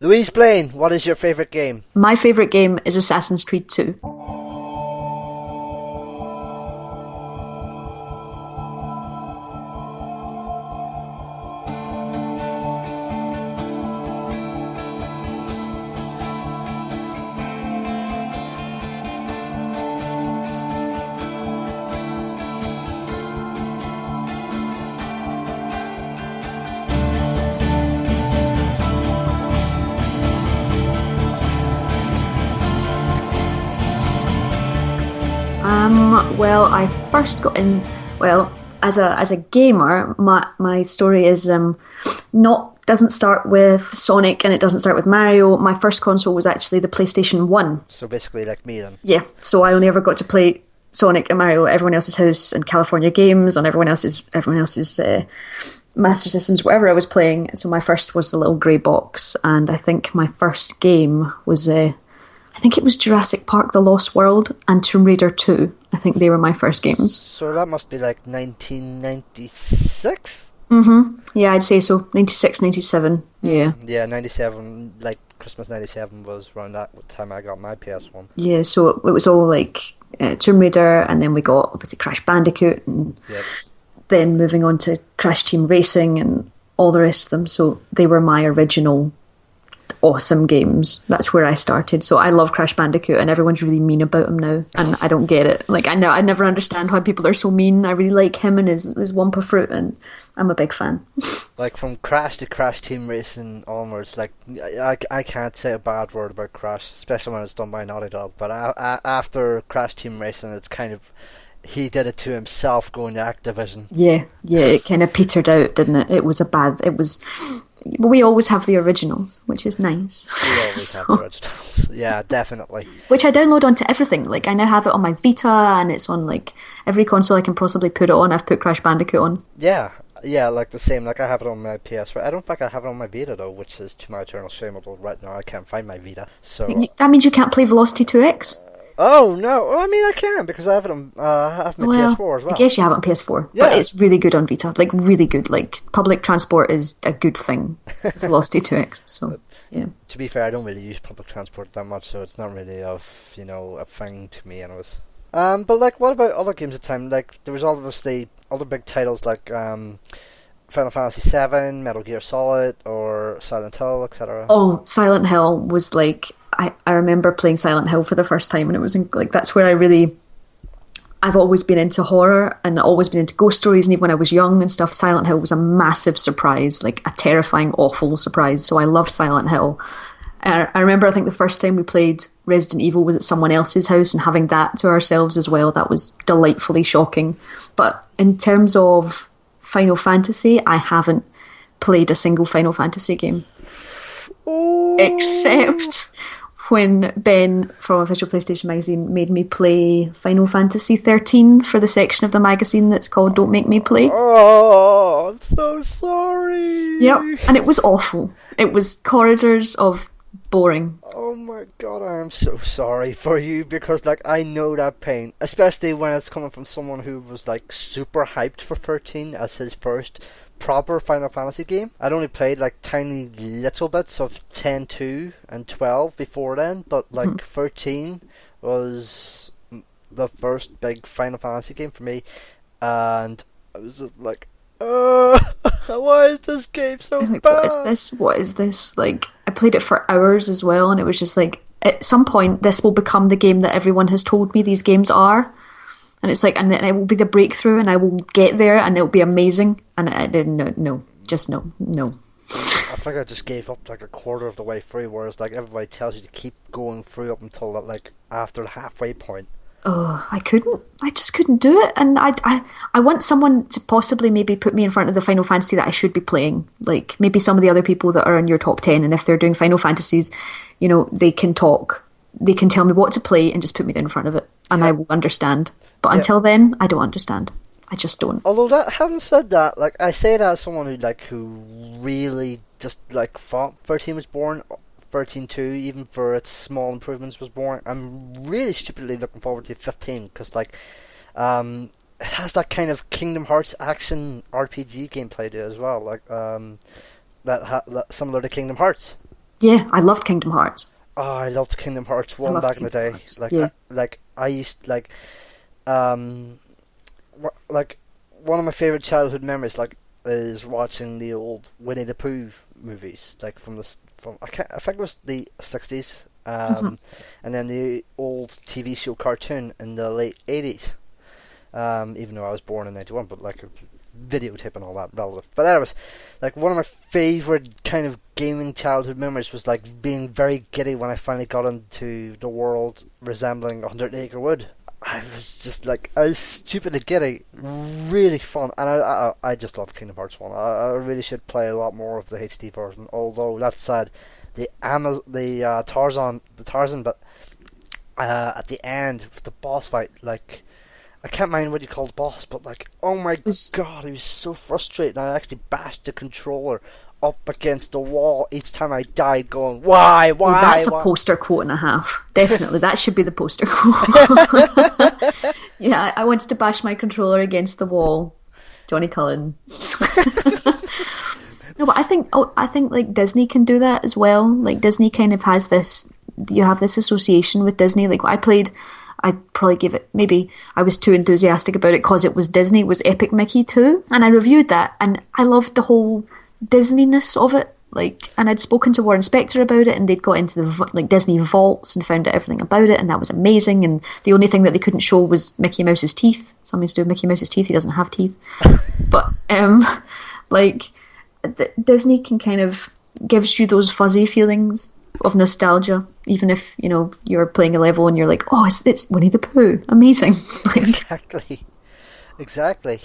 Louise Blain, what is your favourite game? My favourite game is Assassin's Creed 2. Well, I first got in. Well, as a gamer, my story is not doesn't start with Sonic and it doesn't start with Mario. My first console was actually the PlayStation 1. So basically like me then. Yeah, so I only ever got to play Sonic and Mario at everyone else's house and California Games on everyone else's Master Systems, whatever I was playing. So my first was the little grey box, and I think my first game was I think it was Jurassic Park: The Lost World and Tomb Raider 2. I think they were my first games. So that must be like 1996? Yeah, I'd say so. 96, 97. Yeah. Yeah, 97, like Christmas 97 was around that time I got my PS1. Yeah, so it was all like Tomb Raider, and then we got obviously Crash Bandicoot, and Yep. then moving on to Crash Team Racing and all the rest of them. So they were my original awesome games. That's where I started. So I love Crash Bandicoot, and everyone's really mean about him now, and I don't get it. Like, I never understand why people are so mean. I really like him and his Wumpa Fruit, and I'm a big fan. Like from Crash to Crash Team Racing onwards, like I can't say a bad word about Crash, especially when it's done by Naughty Dog. But after Crash Team Racing, it's kind of he did it to himself going to Activision. Yeah, it kind of petered out, didn't it? It was. We always have the originals, which is nice. We always have the originals. Yeah, definitely. Which I download onto everything. Like, I now have it on my Vita, and it's on like every console I can possibly put it on. I've put Crash Bandicoot on. Yeah, like the same. Like I have it on my PS4. I don't think I have it on my Vita though, which is to my eternal shame. Although right now I can't find my Vita. So That means you can't play Velocity 2X? oh no! Well, I mean I can because I have it on. I have my PS4 as well. I guess you have it on PS4, Yeah. but it's really good on Vita. Like, really good. Like, public transport is a good thing. Velocity 2X. So, yeah. To be fair, I don't really use public transport that much, so it's not really of a thing to me, anyways. But like, what about other games at the time? Like, there was obviously other big titles like Final Fantasy VII, Metal Gear Solid, or Silent Hill, etc. Oh, Silent Hill was like... I remember playing Silent Hill for the first time, and it was like that's where I've always been into horror and always been into ghost stories, and even when I was young and stuff, Silent Hill was a massive surprise, like a terrifying, awful surprise. So I loved Silent Hill. I remember, I think the first time we played Resident Evil was at someone else's house, and having that to ourselves as well, that was delightfully shocking. But in terms of Final Fantasy, I haven't played a single Final Fantasy game. Oh. Except when Ben from Official PlayStation Magazine made me play Final Fantasy 13 for the section of the magazine that's called Don't Make Me Play. Oh, I'm so sorry. Yep, and it was awful. It was corridors of boring. Oh my god, I am so sorry for you because like I know that pain, especially when it's coming from someone who was like super hyped for 13 as his first proper Final Fantasy game. I'd only played like tiny little bits of 10-2 and 12 before then, but like 13 was the first big Final Fantasy game for me, and I was just like, why is this game so Like, bad? what is this? What is this? Like, I played it for hours as well, and it was just like, at some point, this will become the game that everyone has told me these games are. And it's like, and then it will be the breakthrough, and I will get there, and it'll be amazing. And I didn't, no. I think I just gave up like a quarter of the way through, whereas like everybody tells you to keep going through up until like after the halfway point. Oh, I just couldn't do it. And I want someone to possibly maybe put me in front of the Final Fantasy that I should be playing. Like, maybe some of the other people that are in your top 10, and if they're doing Final Fantasies, they can talk. They can tell me what to play and just put me in front of it, and I will understand. But until then, I don't understand. I just don't. Although that, having said that, like I say that as someone who really just like thought 13 was boring, 13.2 even for its small improvements was boring. I'm really stupidly looking forward to 15 because like it has that kind of Kingdom Hearts action RPG gameplay to it as well, like similar to Kingdom Hearts. Yeah, I loved Kingdom Hearts. Oh, I loved Kingdom Hearts I 1 loved back in the Kingdom day. Hearts. Like, Yeah. I used, um, like, one of my favorite childhood memories, like, is watching the old Winnie the Pooh movies, like, I think it was the 60s, Hmm. and then the old TV show cartoon in the late 80s. Even though I was born in 91, but like videotape and all that relative. But anyways, like one of my favourite kind of gaming childhood memories was like being very giddy when I finally got into the world resembling 100 Acre Wood. I was just like, I was stupidly giddy, really fun, and I just love Kingdom Hearts 1. I really should play a lot more of the HD version, although that said, the Tarzan, but at the end, with the boss fight, like, I can't mind what you call the boss, but like, oh my Was god, it was so frustrating. I actually bashed the controller up against the wall each time I died, going, why, Oh, why, that's a why? poster quote and a half. Definitely, that should be the poster quote. Yeah, I wanted to bash my controller against the wall. Johnny Cullen. No, but I think like Disney can do that as well. Like Disney kind of has this. You have this association with Disney. Like I played, I'd probably give it. Maybe I was too enthusiastic about it because it was Disney. It was Epic Mickey 2, and I reviewed that, and I loved the whole Disneyness of it. Like, and I'd spoken to Warren Spector about it, and they'd got into the like Disney vaults and found out everything about it, and that was amazing. And the only thing that they couldn't show was Mickey Mouse's teeth. Something to do with Mickey Mouse's teeth. He doesn't have teeth, but like Disney can kind of gives you those fuzzy feelings of nostalgia, even if you're playing a level and you're like, oh, it's Winnie the Pooh, amazing. Like, Exactly, exactly.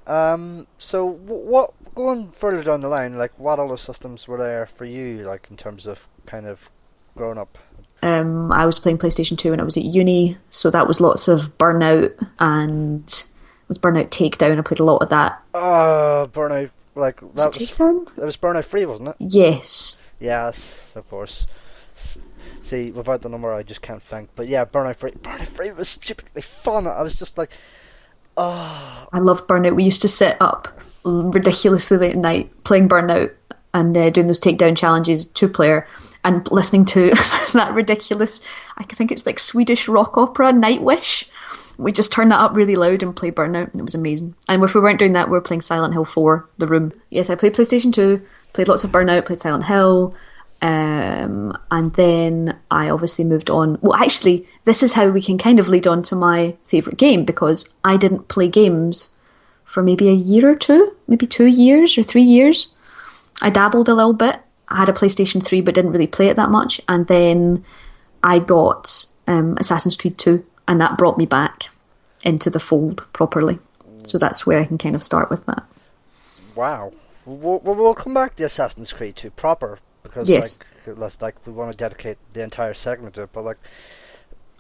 So what going further down the line, like what other systems were there for you, like in terms of kind of growing up? I was playing PlayStation 2 when I was at uni, so that was lots of Burnout and it was Burnout Takedown. I played a lot of that. Burnout, like Was it Takedown? it was Burnout 3, wasn't it? Yes. Yes, of course. See, without the number, I just can't think. But yeah, Burnout 3 was stupidly fun. I was just like, oh, I loved Burnout. We used to sit up ridiculously late at night playing Burnout and doing those takedown challenges 2-player and listening to that ridiculous, I think it's like Swedish rock opera, Nightwish. We just turned that up really loud and play Burnout. It was amazing. And if we weren't doing that, we were playing Silent Hill 4, The Room. Yes, I played PlayStation 2, played lots of Burnout, played Silent Hill. And then I obviously moved on. Well, actually, this is how we can kind of lead on to my favourite game, because I didn't play games for maybe a year or two, maybe 2 years or 3 years. I dabbled a little bit. I had a PlayStation 3 but didn't really play it that much. And then I got Assassin's Creed 2, and that brought me back into the fold properly. So that's where I can kind of start with that. wow. We'll come back to Assassin's Creed 2 proper, because Yes. we want to dedicate the entire segment to it. But like,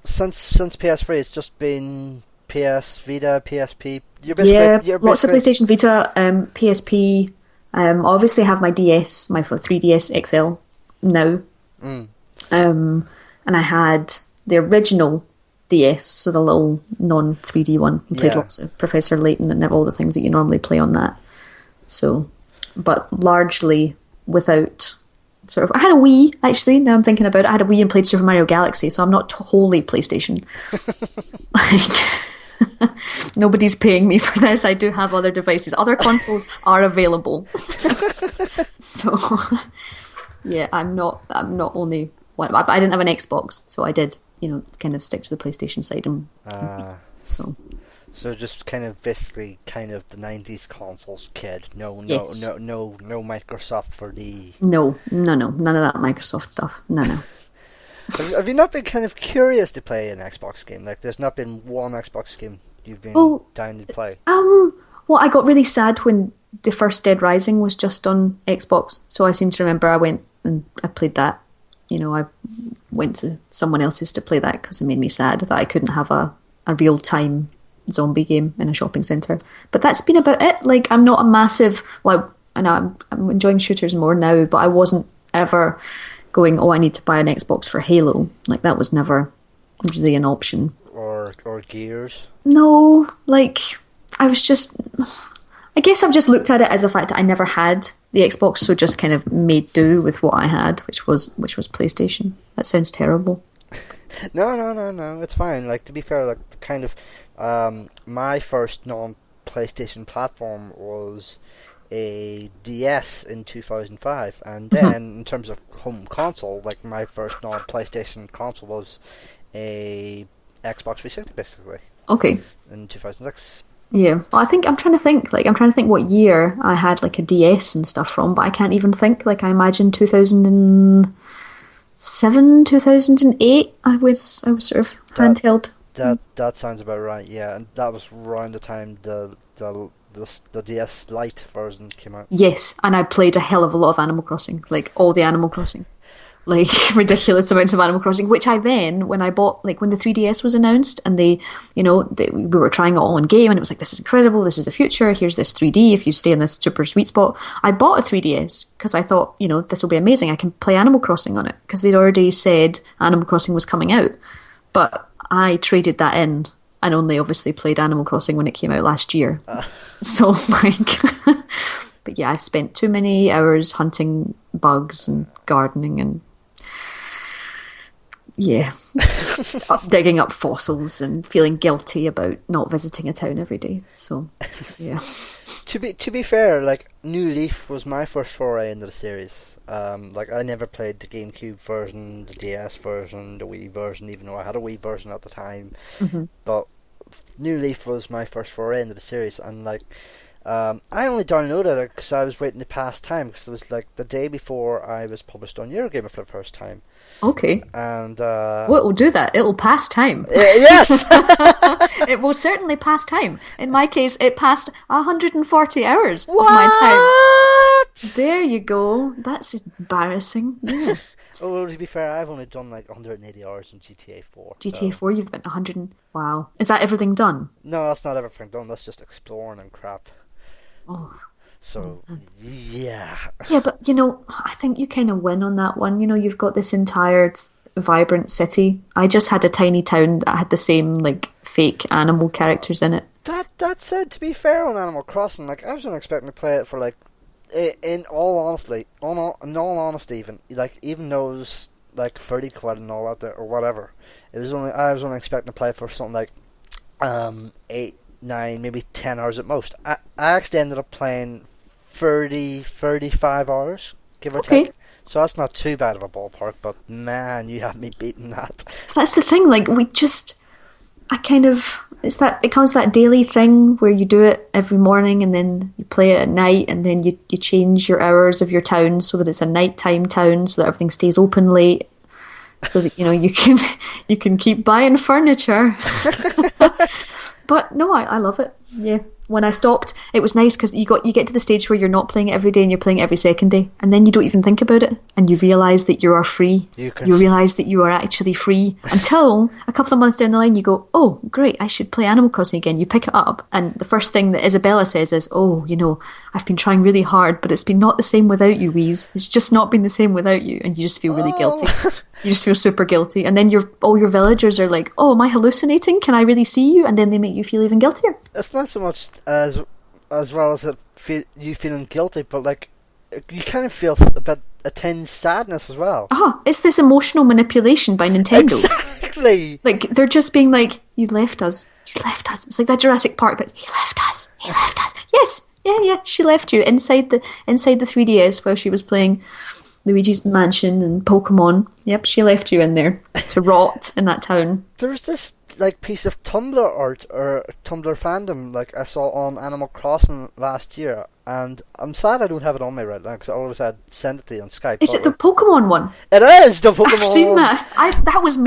since PS3, it's just been PS Vita, PSP. Yeah, You're lots of basically PlayStation Vita, PSP. Obviously, have my DS, my 3DS XL now. mm, And I had the original DS, so the little non 3D one. I played Yeah. lots of Professor Layton and all the things that you normally play on that. So, but largely without sort of. I had a Wii actually. Now I'm thinking about it. I had a Wii and played Super Mario Galaxy, so I'm not wholly PlayStation. Like nobody's paying me for this. I do have other devices. Other consoles are available. So yeah, I'm not only one. I didn't have an Xbox, so I did kind of stick to the PlayStation side, and so so just kind of basically kind of the 90s consoles kid. Yes. No Microsoft for the. no, none of that Microsoft stuff. No. Have you not been kind of curious to play an Xbox game? Like, there's not been one Xbox game you've been Oh, down to play. Well, I got really sad when the first Dead Rising was just on Xbox. So I seem to remember I went and I played that. I went to someone else's to play that because it made me sad that I couldn't have a real-time zombie game in a shopping centre. But that's been about it. Like, I'm not a massive... Well, I know I'm enjoying shooters more now, but I wasn't ever going, oh, I need to buy an Xbox for Halo. Like, that was never really an option. Or Gears. No, like, I was just... I guess I've just looked at it as a fact that I never had the Xbox, so just kind of made do with what I had, which was PlayStation. That sounds terrible. No, it's fine. Like, to be fair, like, kind of, my first non-PlayStation platform was a DS in 2005, and then in terms of home console, like, my first non-PlayStation console was a Xbox 360, basically. Okay. In 2006. Yeah. Well, I'm trying to think. Like, I'm trying to think what year I had like a DS and stuff from, but I can't even think. Like, I imagine 2007, 2008. I was sort of handheld. That sounds about right. Yeah, and that was around the time the DS Lite version came out. Yes, and I played a hell of a lot of Animal Crossing, like all the Animal Crossing. Like ridiculous amounts of Animal Crossing, which I then, when I bought, like when the 3DS was announced and we were trying it all in game and it was like, this is incredible, this is the future, here's this 3D, if you stay in this super sweet spot. I bought a 3DS because I thought, this will be amazing, I can play Animal Crossing on it, because they'd already said Animal Crossing was coming out. But I traded that in and only obviously played Animal Crossing when it came out last year. So like... But yeah, I've spent too many hours hunting bugs and gardening and digging up fossils and feeling guilty about not visiting a town every day. So yeah. To be fair, like, New Leaf was my first foray into the series. Like, I never played the GameCube version, the DS version, the Wii version, even though I had a Wii version at the time. Mm-hmm. But New Leaf was my first foray into the series, and like, I only downloaded it because I was waiting to pass time, because it was like the day before I was published on Eurogamer for the first time. Okay. And well, it will do that. It will pass time. Yes! It will certainly pass time. In my case, it passed 140 hours what? of my time. There you go. That's embarrassing. Yeah. Oh, well, to be fair, I've only done like 180 hours in GTA 4. GTA 4, you've been 100 Wow. Is that everything done? No, that's not everything done. That's just exploring and crap. Oh. So, yeah. Yeah, but, I think you kind of win on that one. You've got this entire vibrant city. I just had a tiny town that had the same, like, fake animal characters in it. That said, to be fair on Animal Crossing, like, I wasn't expecting to play it for, like, in all honesty, even, like, even though it was, like, 30 quid and all that, or whatever, I was only expecting to play for something like, 8, 9, maybe 10 hours at most. I actually ended up playing 35 hours, give or take. So that's not too bad of a ballpark, but man, you have me beaten that. That's the thing, like, it comes that daily thing where you do it every morning and then you play it at night, and then you change your hours of your town so that it's a nighttime town, so that everything stays open late, so that you can keep buying furniture. But no, I love it. Yeah. When I stopped, it was nice because you get to the stage where you're not playing it every day and you're playing it every second day, and then you don't even think about it, and you realise that you are free. You realise that you are actually free until a couple of months down the line you go, oh, great, I should play Animal Crossing again. You pick it up, and the first thing that Isabella says is, oh, I've been trying really hard, but it's been not the same without you, Wheeze. It's just not been the same without you, and you just feel really guilty. You just feel super guilty, and then all your villagers are like, oh, am I hallucinating? Can I really see you? And then they make you feel even guiltier. It's not so much as well as you feeling guilty, but like, you kind of feel a tinge sadness as well. It's this emotional manipulation by Nintendo. Exactly. Like, they're just being like, you left us. It's like that Jurassic Park, but he left us. Yes, yeah, she left you inside the 3DS while she was playing Luigi's Mansion and Pokemon. Yep, she left you in there to rot in that town. There was this like piece of Tumblr art or Tumblr fandom like I saw on Animal Crossing last year, and I'm sad I don't have it on me right now because I always had sent it to you on Skype. Is it the Pokemon one? It is the Pokemon. I've seen that. That was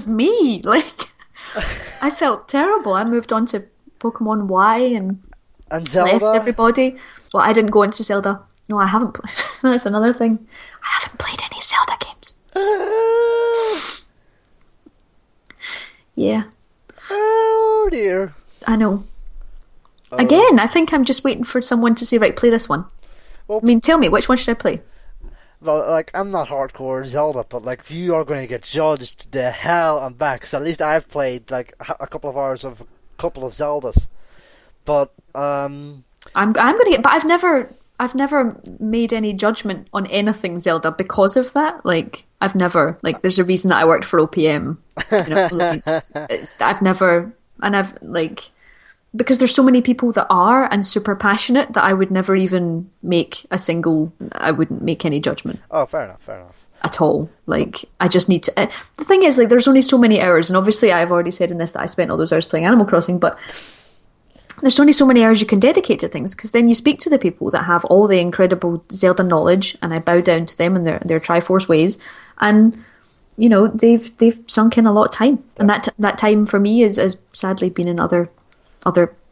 me. Like, I felt terrible. I moved on to Pokemon Y and Zelda. Left everybody. Well, I didn't go into Zelda. No, I haven't played. That's another thing. I haven't played any Zelda games. Yeah. Oh dear. I know. Again, I think I'm just waiting for someone to say, right, play this one. Well, I mean, tell me, which one should I play? Well, like, I'm not hardcore Zelda, but like, you are going to get judged the hell and back. Because at least I've played like a couple of hours of a couple of Zeldas. But I'm going to get. But I've never I've never made any judgment on anything Zelda because of that. Like, I've never, like, there's a reason that I worked for OPM. Like, I've never, and I've, like, because there's so many people that are and super passionate that I would never even I wouldn't make any judgment. Oh, fair enough, fair enough. At all. Like, I just need to. The thing is, like, there's only so many hours, and obviously I've already said in this that I spent all those hours playing Animal Crossing, but there's only so many hours you can dedicate to things, because then you speak to the people that have all the incredible Zelda knowledge, and I bow down to them in their Triforce ways, and they've sunk in a lot of time, and that time for me is sadly been in other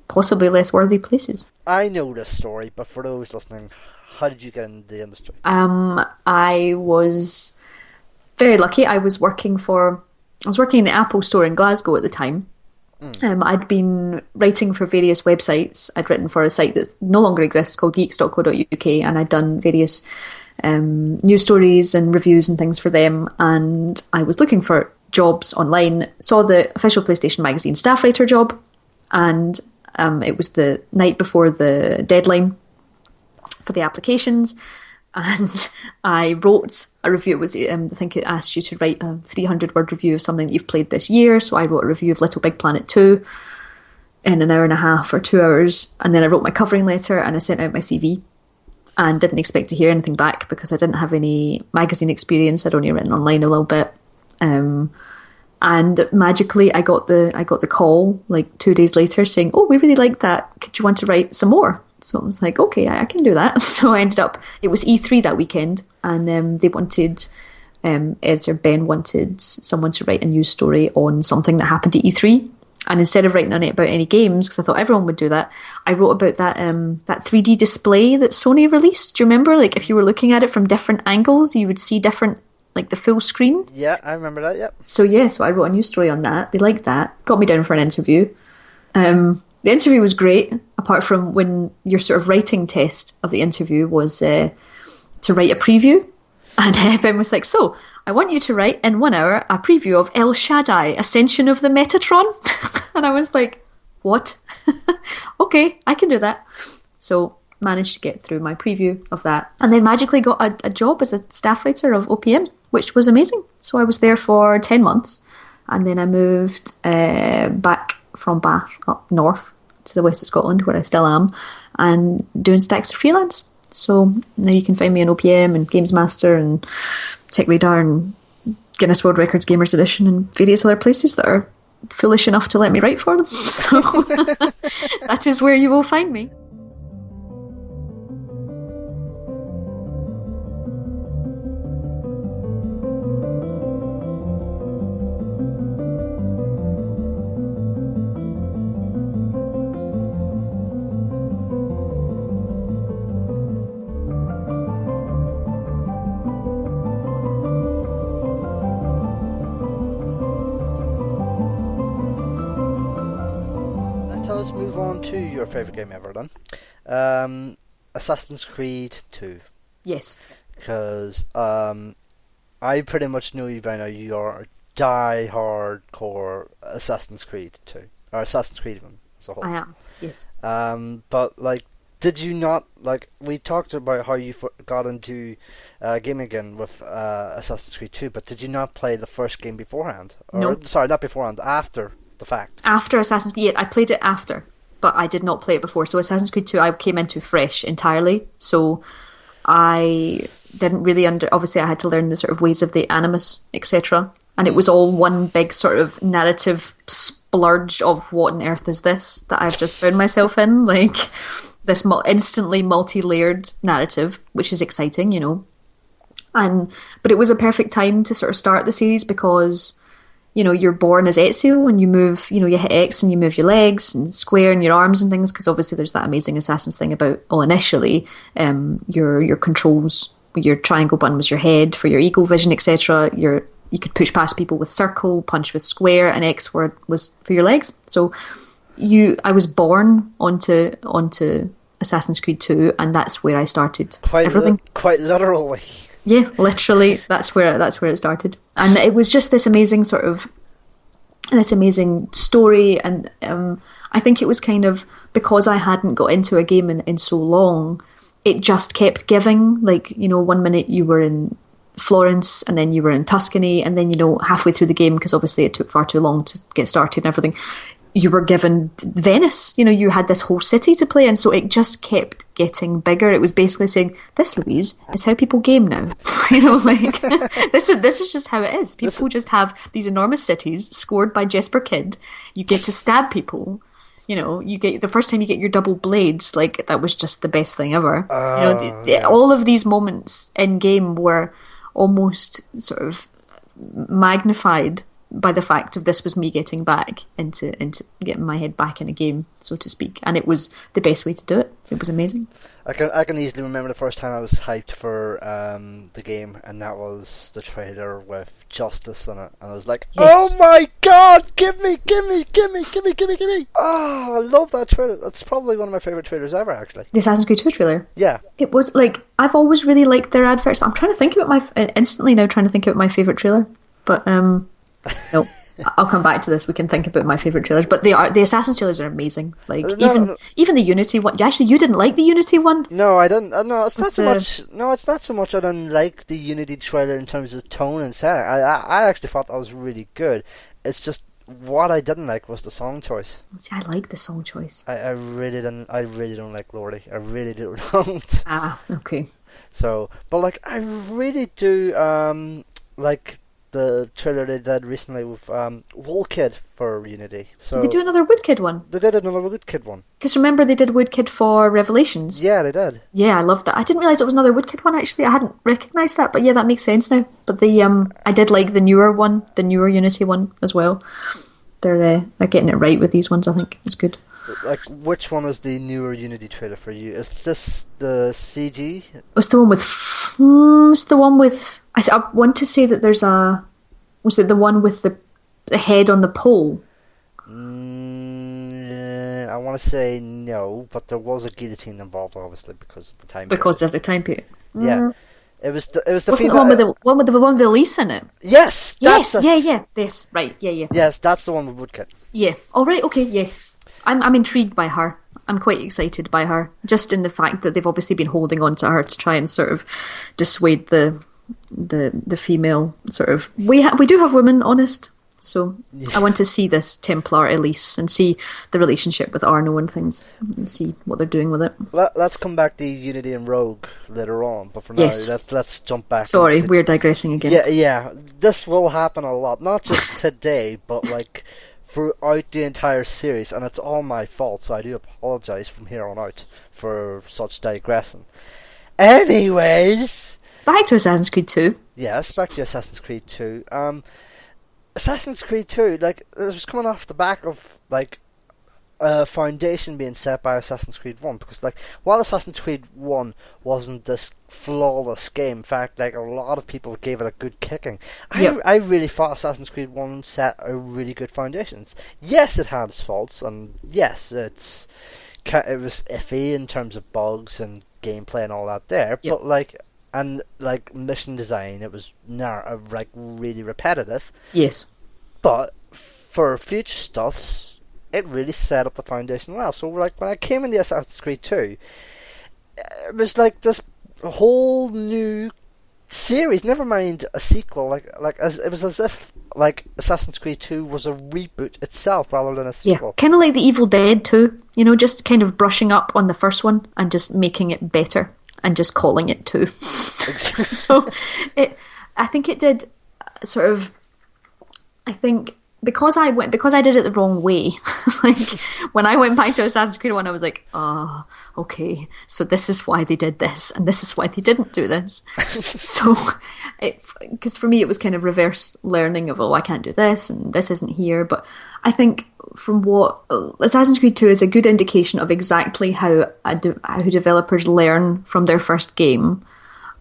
possibly less worthy places. I know this story, but for those listening, how did you get into the industry? I was very lucky. I was working in the Apple store in Glasgow at the time. I'd been writing for various websites. I'd written for a site that no longer exists called geeks.co.uk, and I'd done various news stories and reviews and things for them. And I was looking for jobs online, saw the official PlayStation Magazine staff writer job, and it was the night before the deadline for the applications, and I wrote a review. It was I think it asked you to write a 300-word review of something that you've played this year, so I wrote a review of Little Big Planet 2 in an hour and a half or 2 hours, and then I wrote my covering letter and I sent out my CV, and didn't expect to hear anything back because I didn't have any magazine experience. I'd only written online a little bit, and magically I got the call like 2 days later saying, "Oh, we really liked that. Could you want to write some more?" So I was like, okay, I can do that. So I ended up, it was E3 that weekend, and they wanted, editor Ben wanted someone to write a news story on something that happened at E3. And instead of writing on it about any games, because I thought everyone would do that, I wrote about that 3D display that Sony released. Do you remember? Like, if you were looking at it from different angles, you would see different, like the full screen. Yeah, I remember that, yeah. So I wrote a news story on that. They liked that. Got me down for an interview. The interview was great, apart from when your sort of writing test of the interview was to write a preview. And Ben was like, "So, I want you to write in 1 hour a preview of El Shaddai, Ascension of the Metatron." And I was like, what? Okay, I can do that. So managed to get through my preview of that. And then magically got a job as a staff writer of OPM, which was amazing. So I was there for 10 months. And then I moved back from Bath up north to the west of Scotland, where I still am, and doing stacks of freelance. So now you can find me on OPM and GamesMaster and TechRadar and Guinness World Records Gamers Edition and various other places that are foolish enough to let me write for them. So that is where you will find me. Let's move on to your favourite game ever then. Assassin's Creed 2. Yes. Because I pretty much know you by now. You are a die-hardcore Assassin's Creed 2. Or Assassin's Creed even as a whole. I am, yes. But like, did you not, like, we talked about how you got into gaming again with Assassin's Creed 2, but did you not play the first game beforehand? Or, no. Sorry, not beforehand, after the fact. After Assassin's Creed, I played it after, but I did not play it before. So Assassin's Creed 2 I came into fresh entirely. So I didn't really obviously I had to learn the sort of ways of the Animus, etc. And it was all one big sort of narrative splurge of what on earth is this that I've just found myself in. Like, this instantly multi-layered narrative, which is exciting, you know. But it was a perfect time to sort of start the series because, you know, you're born as Ezio and you move, you know, you hit X and you move your legs and square and your arms and things, because obviously there's that amazing Assassin's thing about, well, initially, your controls, your triangle button was your head for your eagle vision, etc. You could push past people with circle, punch with square, and X was for your legs. So I was born onto Assassin's Creed 2, and that's where I started everything. Quite literally. Yeah, literally, that's where it started, and it was just this amazing story, and I think it was kind of because I hadn't got into a game in so long. it just kept giving. Like, you know, one minute you were in Florence, and then you were in Tuscany, and then, you know, halfway through the game, because obviously it took far too long to get started and everything, you were given Venice. You know, you had this whole city to play in, so it just kept getting bigger. It was basically saying, this, Louise, is how people game now. You know, like, this is just how it is. People just have these enormous cities scored by Jesper Kid. You get to stab people. You know, you get the first time you get your double blades, like, that was just the best thing ever. All of these moments in game were almost sort of magnified by the fact of this was me getting back into getting my head back in a game, so to speak, and it was the best way to do it. It was amazing. I can easily remember the first time I was hyped for the game, and that was the trailer with Justice in it, and I was like, yes. Oh my god, give me! Oh, I love that trailer. That's probably one of my favourite trailers ever, actually. The Assassin's Creed 2 trailer? Yeah. It was, like, I've always really liked their adverts, but I'm trying to think about my favourite trailer, but no, I'll come back to this. We can think about my favourite trailers, but the Assassin's trailers are amazing. Like, even the Unity one. Actually, you didn't like the Unity one? No, I didn't. No, it's not so much. No, it's not so much. I didn't like the Unity trailer in terms of tone and setting. I actually thought that was really good. It's just what I didn't like was the song choice. See, I like the song choice. I really didn't. I really don't like Lordy. I really don't. Ah, okay. So, but like, I really do like the trailer they did recently with Woodkid for Unity. So did they do another Woodkid one? They did another Woodkid one. Because remember they did Woodkid for Revelations? Yeah, they did. Yeah, I loved that. I didn't realise it was another Woodkid one, actually. I hadn't recognised that, but yeah, that makes sense now. But I did like the newer one, the newer Unity one as well. They're getting it right with these ones, I think. It's good. Like, which one is the newer Unity trailer for you? Is this the CG? It's the one with... I want to say that there's a... Was it the one with the head on the pole? I want to say no, but there was a guillotine involved, obviously, because of the time period. Because of the time period. Yeah. It was the female... the one with the Elise in it? Yes! Yes, right, yeah. Yes, that's the one with Woodkid. Yeah. All right, okay, yes. I'm intrigued by her. I'm quite excited by her, just in the fact that they've obviously been holding on to her to try and sort of dissuade the female sort of. We do have women, honest. So I want to see this Templar Elise and see the relationship with Arno and things, and see what they're doing with it. Let's come back to Unity and Rogue later on, but for now, let's jump back. Sorry, we're digressing again. Yeah. This will happen a lot, not just today, but like throughout the entire series, and it's all my fault, so I do apologise from here on out for such digressing. Anyways, back to Assassin's Creed 2. Yes, back to Assassin's Creed 2. Assassin's Creed 2, like, it was coming off the back of, like, a foundation being set by Assassin's Creed 1, because, like, while Assassin's Creed 1 wasn't this flawless game, in fact, like, a lot of people gave it a good kicking. I really thought Assassin's Creed 1 set a really good foundations. Yes, it had its faults, and yes, it was iffy in terms of bugs and gameplay and all that there, but, like, and like mission design, it was like really repetitive. Yes, but for future stuffs, it really set up the foundation well. So like when I came into Assassin's Creed 2, it was like this whole new series. Never mind a sequel. Like it was as if like Assassin's Creed 2 was a reboot itself rather than a sequel. Yeah, kind of like the Evil Dead 2. You know, just kind of brushing up on the first one and just making it better. And just calling it 2. So, I think it did sort of. I think because I did it the wrong way. Like when I went back to Assassin's Creed 1, I was like, oh, okay, so this is why they did this, and this is why they didn't do this. So, because for me it was kind of reverse learning of, I can't do this, and this isn't here. But I think from what Assassin's Creed 2 is a good indication of exactly how developers learn from their first game,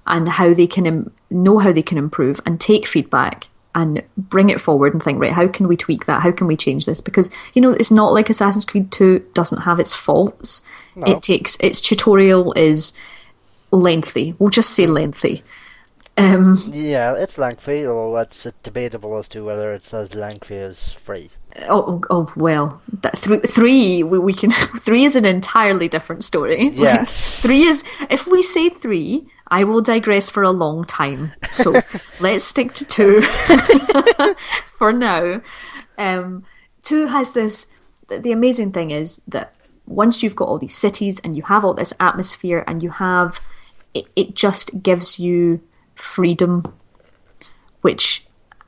and how they can know how they can improve and take feedback and bring it forward and think, right, how can we tweak that? How can we change this? Because, you know, it's not like Assassin's Creed 2 doesn't have its faults. No. Its tutorial is lengthy. We'll just say lengthy. Yeah, it's lengthy, although it's debatable as to whether it's as lengthy as 3. Well, three we can. Three is an entirely different story. Yeah. Three is, if we say three, I will digress for a long time. So let's stick to two for now. Two has this. The amazing thing is that once you've got all these cities and you have all this atmosphere and you have, it just gives you freedom, which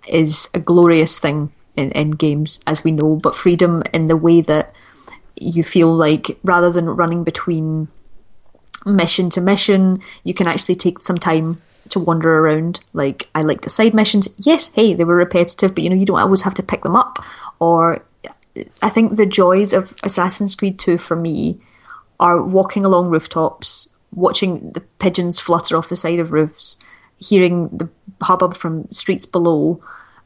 is a glorious thing in games, as we know, but freedom in the way that you feel like rather than running between mission to mission, you can actually take some time to wander around. Like, I like the side missions. Yes, hey, they were repetitive, but you don't always have to pick them up. Or I think the joys of Assassin's Creed 2 for me are walking along rooftops, watching the pigeons flutter off the side of roofs, hearing the hubbub from streets below,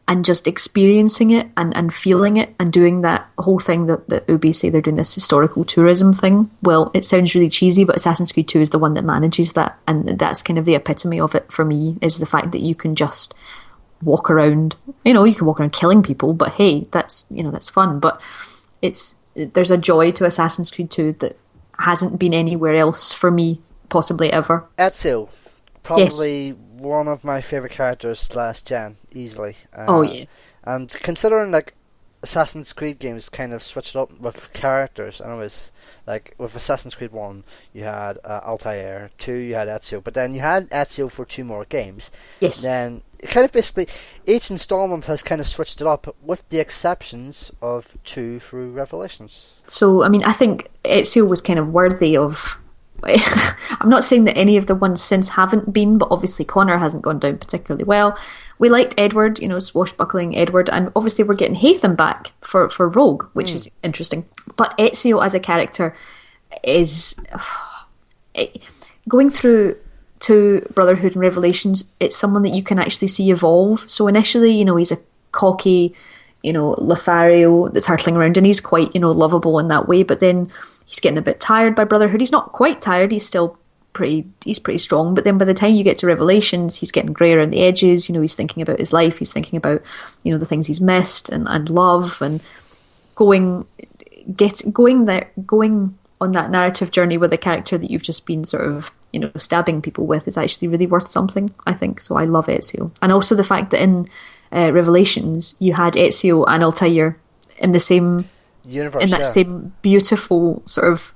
and just experiencing it and feeling it and doing that whole thing that Ubi say they're doing, this historical tourism thing. Well, it sounds really cheesy, but Assassin's Creed 2 is the one that manages that, and that's kind of the epitome of it for me, is the fact that you can just walk around. You can walk around killing people, but hey, that's fun. But there's a joy to Assassin's Creed 2 that hasn't been anywhere else for me, possibly ever. Ezio, probably Yes. one of my favourite characters last gen, easily. Oh yeah. And considering like Assassin's Creed games kind of switched up with characters, and it was like with Assassin's Creed 1 you had Altair, 2 you had Ezio, but then you had Ezio for 2 more games. Yes. Then it kind of basically each installment has kind of switched it up, with the exceptions of 2 through Revelations. So, I mean, I think Ezio was kind of worthy of... I'm not saying that any of the ones since haven't been, but obviously Connor hasn't gone down particularly well. We liked Edward, swashbuckling Edward, and obviously we're getting Haytham back for Rogue, which is interesting. But Ezio as a character is... going through to Brotherhood and Revelations, it's someone that you can actually see evolve. So initially, he's a cocky, Lothario that's hurtling around, and he's quite, lovable in that way, but then he's getting a bit tired by Brotherhood. He's not quite tired, he's still pretty strong, but then by the time you get to Revelations, he's getting grey around the edges. He's thinking about his life, he's thinking about, the things he's missed and love, and going on that narrative journey with a character that you've just been sort of, stabbing people with is actually really worth something, I think. So I love Ezio. And also the fact that in Revelations, you had Ezio and Altair in the same universe, in that same beautiful sort of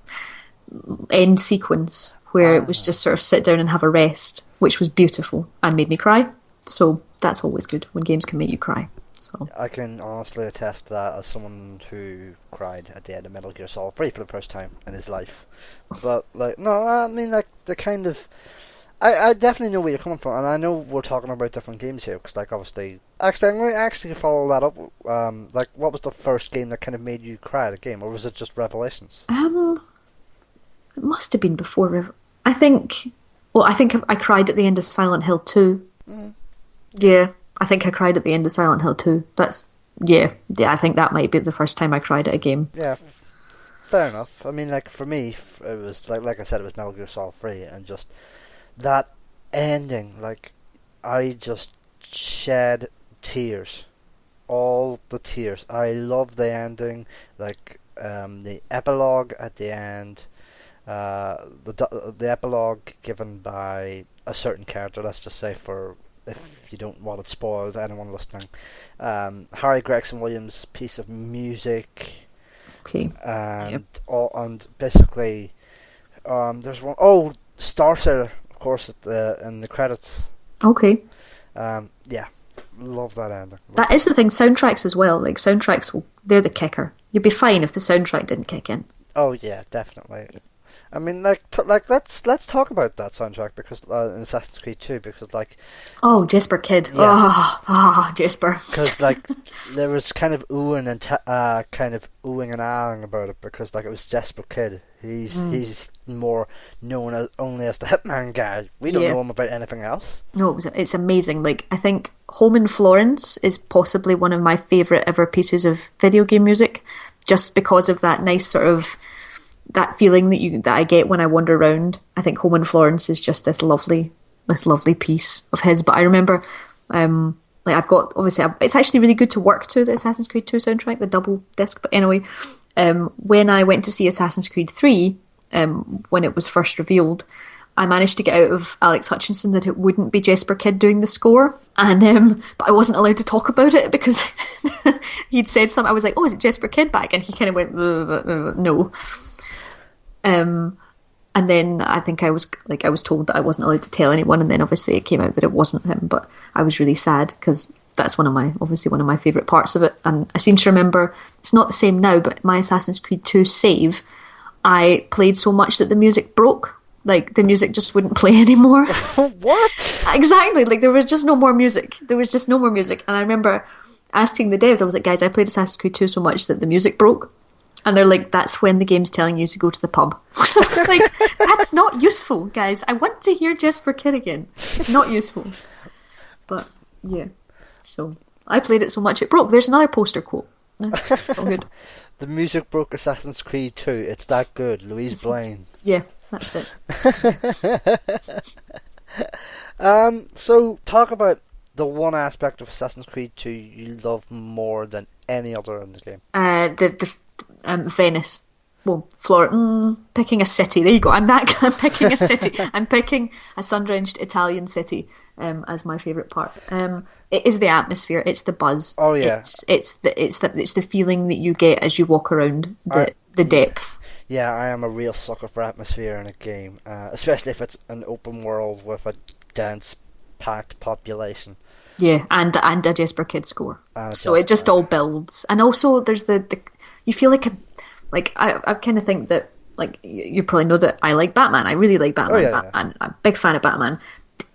end sequence where it was just sort of sit down and have a rest, which was beautiful and made me cry. So that's always good when games can make you cry. So I can honestly attest to that as someone who cried at the end of Metal Gear Solid 3 for the first time in his life. But I mean the kind of... I definitely know where you're coming from, and I know we're talking about different games here, because obviously... Actually, I'm going to actually follow that up. What was the first game that kind of made you cry at a game, or was it just Revelations? It must have been before I think I cried at the end of Silent Hill 2. Yeah, I think I cried at the end of Silent Hill 2. Yeah, I think that might be the first time I cried at a game. Yeah, fair enough. I mean, for me, it was, like I said, it was Metal Gear Solid 3, and just that ending, I just shed tears. All the tears. I love the ending, the epilogue at the end, the epilogue given by a certain character, let's just say, for if you don't want it spoiled, anyone listening, Harry Gregson Williams' piece of music, okay, and basically, there's one, Starsailor, of course, in the credits. Okay. Yeah, love that ending. That is the thing. Soundtracks as well. Soundtracks, they're the kicker. You'd be fine if the soundtrack didn't kick in. Oh yeah, definitely. I mean, let's talk about that soundtrack, because in Assassin's Creed 2, because Jesper Kid. Yeah. Jesper. Because there was kind of oohing and kind of oohing and ahhing about it, because it was Jesper Kid. He's more known only as the Hitman guy. We don't know him about anything else. No, it's amazing. I think Home in Florence is possibly one of my favourite ever pieces of video game music, just because of that nice sort of that feeling that I get when I wander around. I think Home in Florence is just this lovely piece of his. But I remember like I've got, obviously, it's actually really good to work to the Assassin's Creed 2 soundtrack, the double disc. But anyway, when I went to see Assassin's Creed 3, when it was first revealed, I managed to get out of Alex Hutchinson that it wouldn't be Jesper Kidd doing the score, and but I wasn't allowed to talk about it because he'd said something. I was like, "Oh, is it Jesper Kidd back?" And he kind of went, "No." And then I think I was told that I wasn't allowed to tell anyone, and then obviously it came out that it wasn't him. But I was really sad because that's one of my favourite parts of it. And I seem to remember, it's not the same now, but my Assassin's Creed 2 save, I played so much that the music broke. Like, the music just wouldn't play anymore. What? Exactly. Like, there was just no more music. And I remember asking the devs, I was like, guys, I played Assassin's Creed 2 so much that the music broke. And they're like, that's when the game's telling you to go to the pub. I was like, that's not useful, guys. I want to hear Jesper Kidd again. It's not useful. But, yeah. So, I played it so much it broke. There's another poster quote. It's all good. The music broke Assassin's Creed 2. It's that good. Louise Blain. Yeah, that's it. So, talk about the one aspect of Assassin's Creed 2 you love more than any other in the game. Venice. Well, picking a city. There you go. I'm picking a city. I'm picking a sun-drenched Italian city as my favourite part. It is the atmosphere. It's the buzz. Oh yeah. It's the feeling that you get as you walk around the depth. Yeah, I am a real sucker for atmosphere in a game, especially if it's an open world with a dense, packed population. Yeah, and a Jesper Kidd score. So it just all builds, and also there's the you feel like I kind of think that, like, you probably know that I like Batman. I really like Batman. Yeah. I'm a big fan of Batman.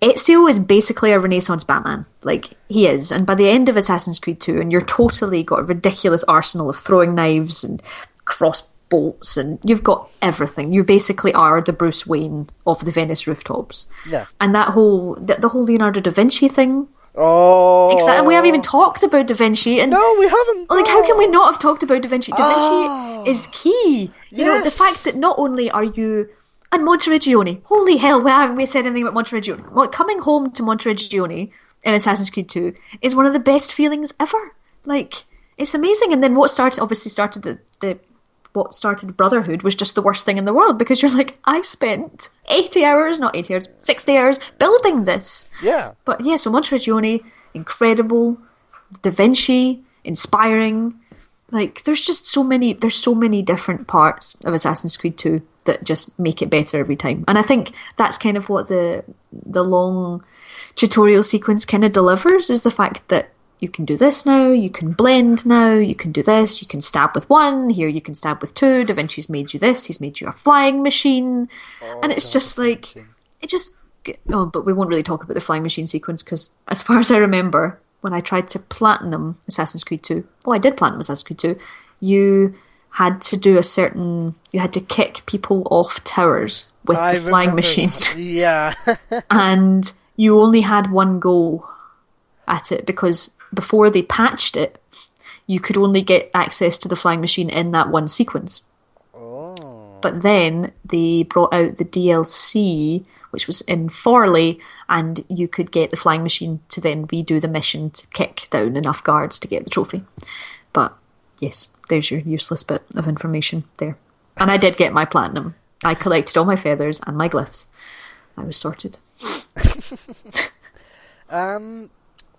Ezio is basically a Renaissance Batman. Like, he is. And by the end of Assassin's Creed 2, and you're totally got a ridiculous arsenal of throwing knives and crossbolts, and you've got everything. You basically are the Bruce Wayne of the Venice rooftops. Yeah. And that whole Leonardo da Vinci thing. Oh. Exactly. We haven't even talked about Da Vinci. And no, we haven't. Like, how can we not have talked about Da Vinci? Da Vinci is key. You know, the fact that not only are you... And Monteriggioni. Holy hell, why haven't we said anything about Monteriggioni? Coming home to Monteriggioni in Assassin's Creed 2 is one of the best feelings ever. Like, it's amazing. And then what started Brotherhood was just the worst thing in the world, because you're like, I spent 60 hours building this. Yeah. But yeah, so Monteriggioni, incredible. Da Vinci, inspiring. Like, there's so many different parts of Assassin's Creed 2 that just make it better every time. And I think that's kind of what the long tutorial sequence kind of delivers, is the fact that you can do this now, you can blend now, you can do this, you can stab with one, here you can stab with two, Da Vinci's made you this, he's made you a flying machine. And it's just like, but we won't really talk about the flying machine sequence, because as far as I remember, when I tried to platinum Assassin's Creed 2, I did platinum Assassin's Creed 2, you had to kick people off towers with the flying machine. Yeah. And you only had one go at it, because before they patched it, you could only get access to the flying machine in that one sequence. Oh. But then they brought out the DLC, which was in Forley, and you could get the flying machine to then redo the mission to kick down enough guards to get the trophy. But yes, there's your useless bit of information there. And I did get my platinum. I collected all my feathers and my glyphs. I was sorted.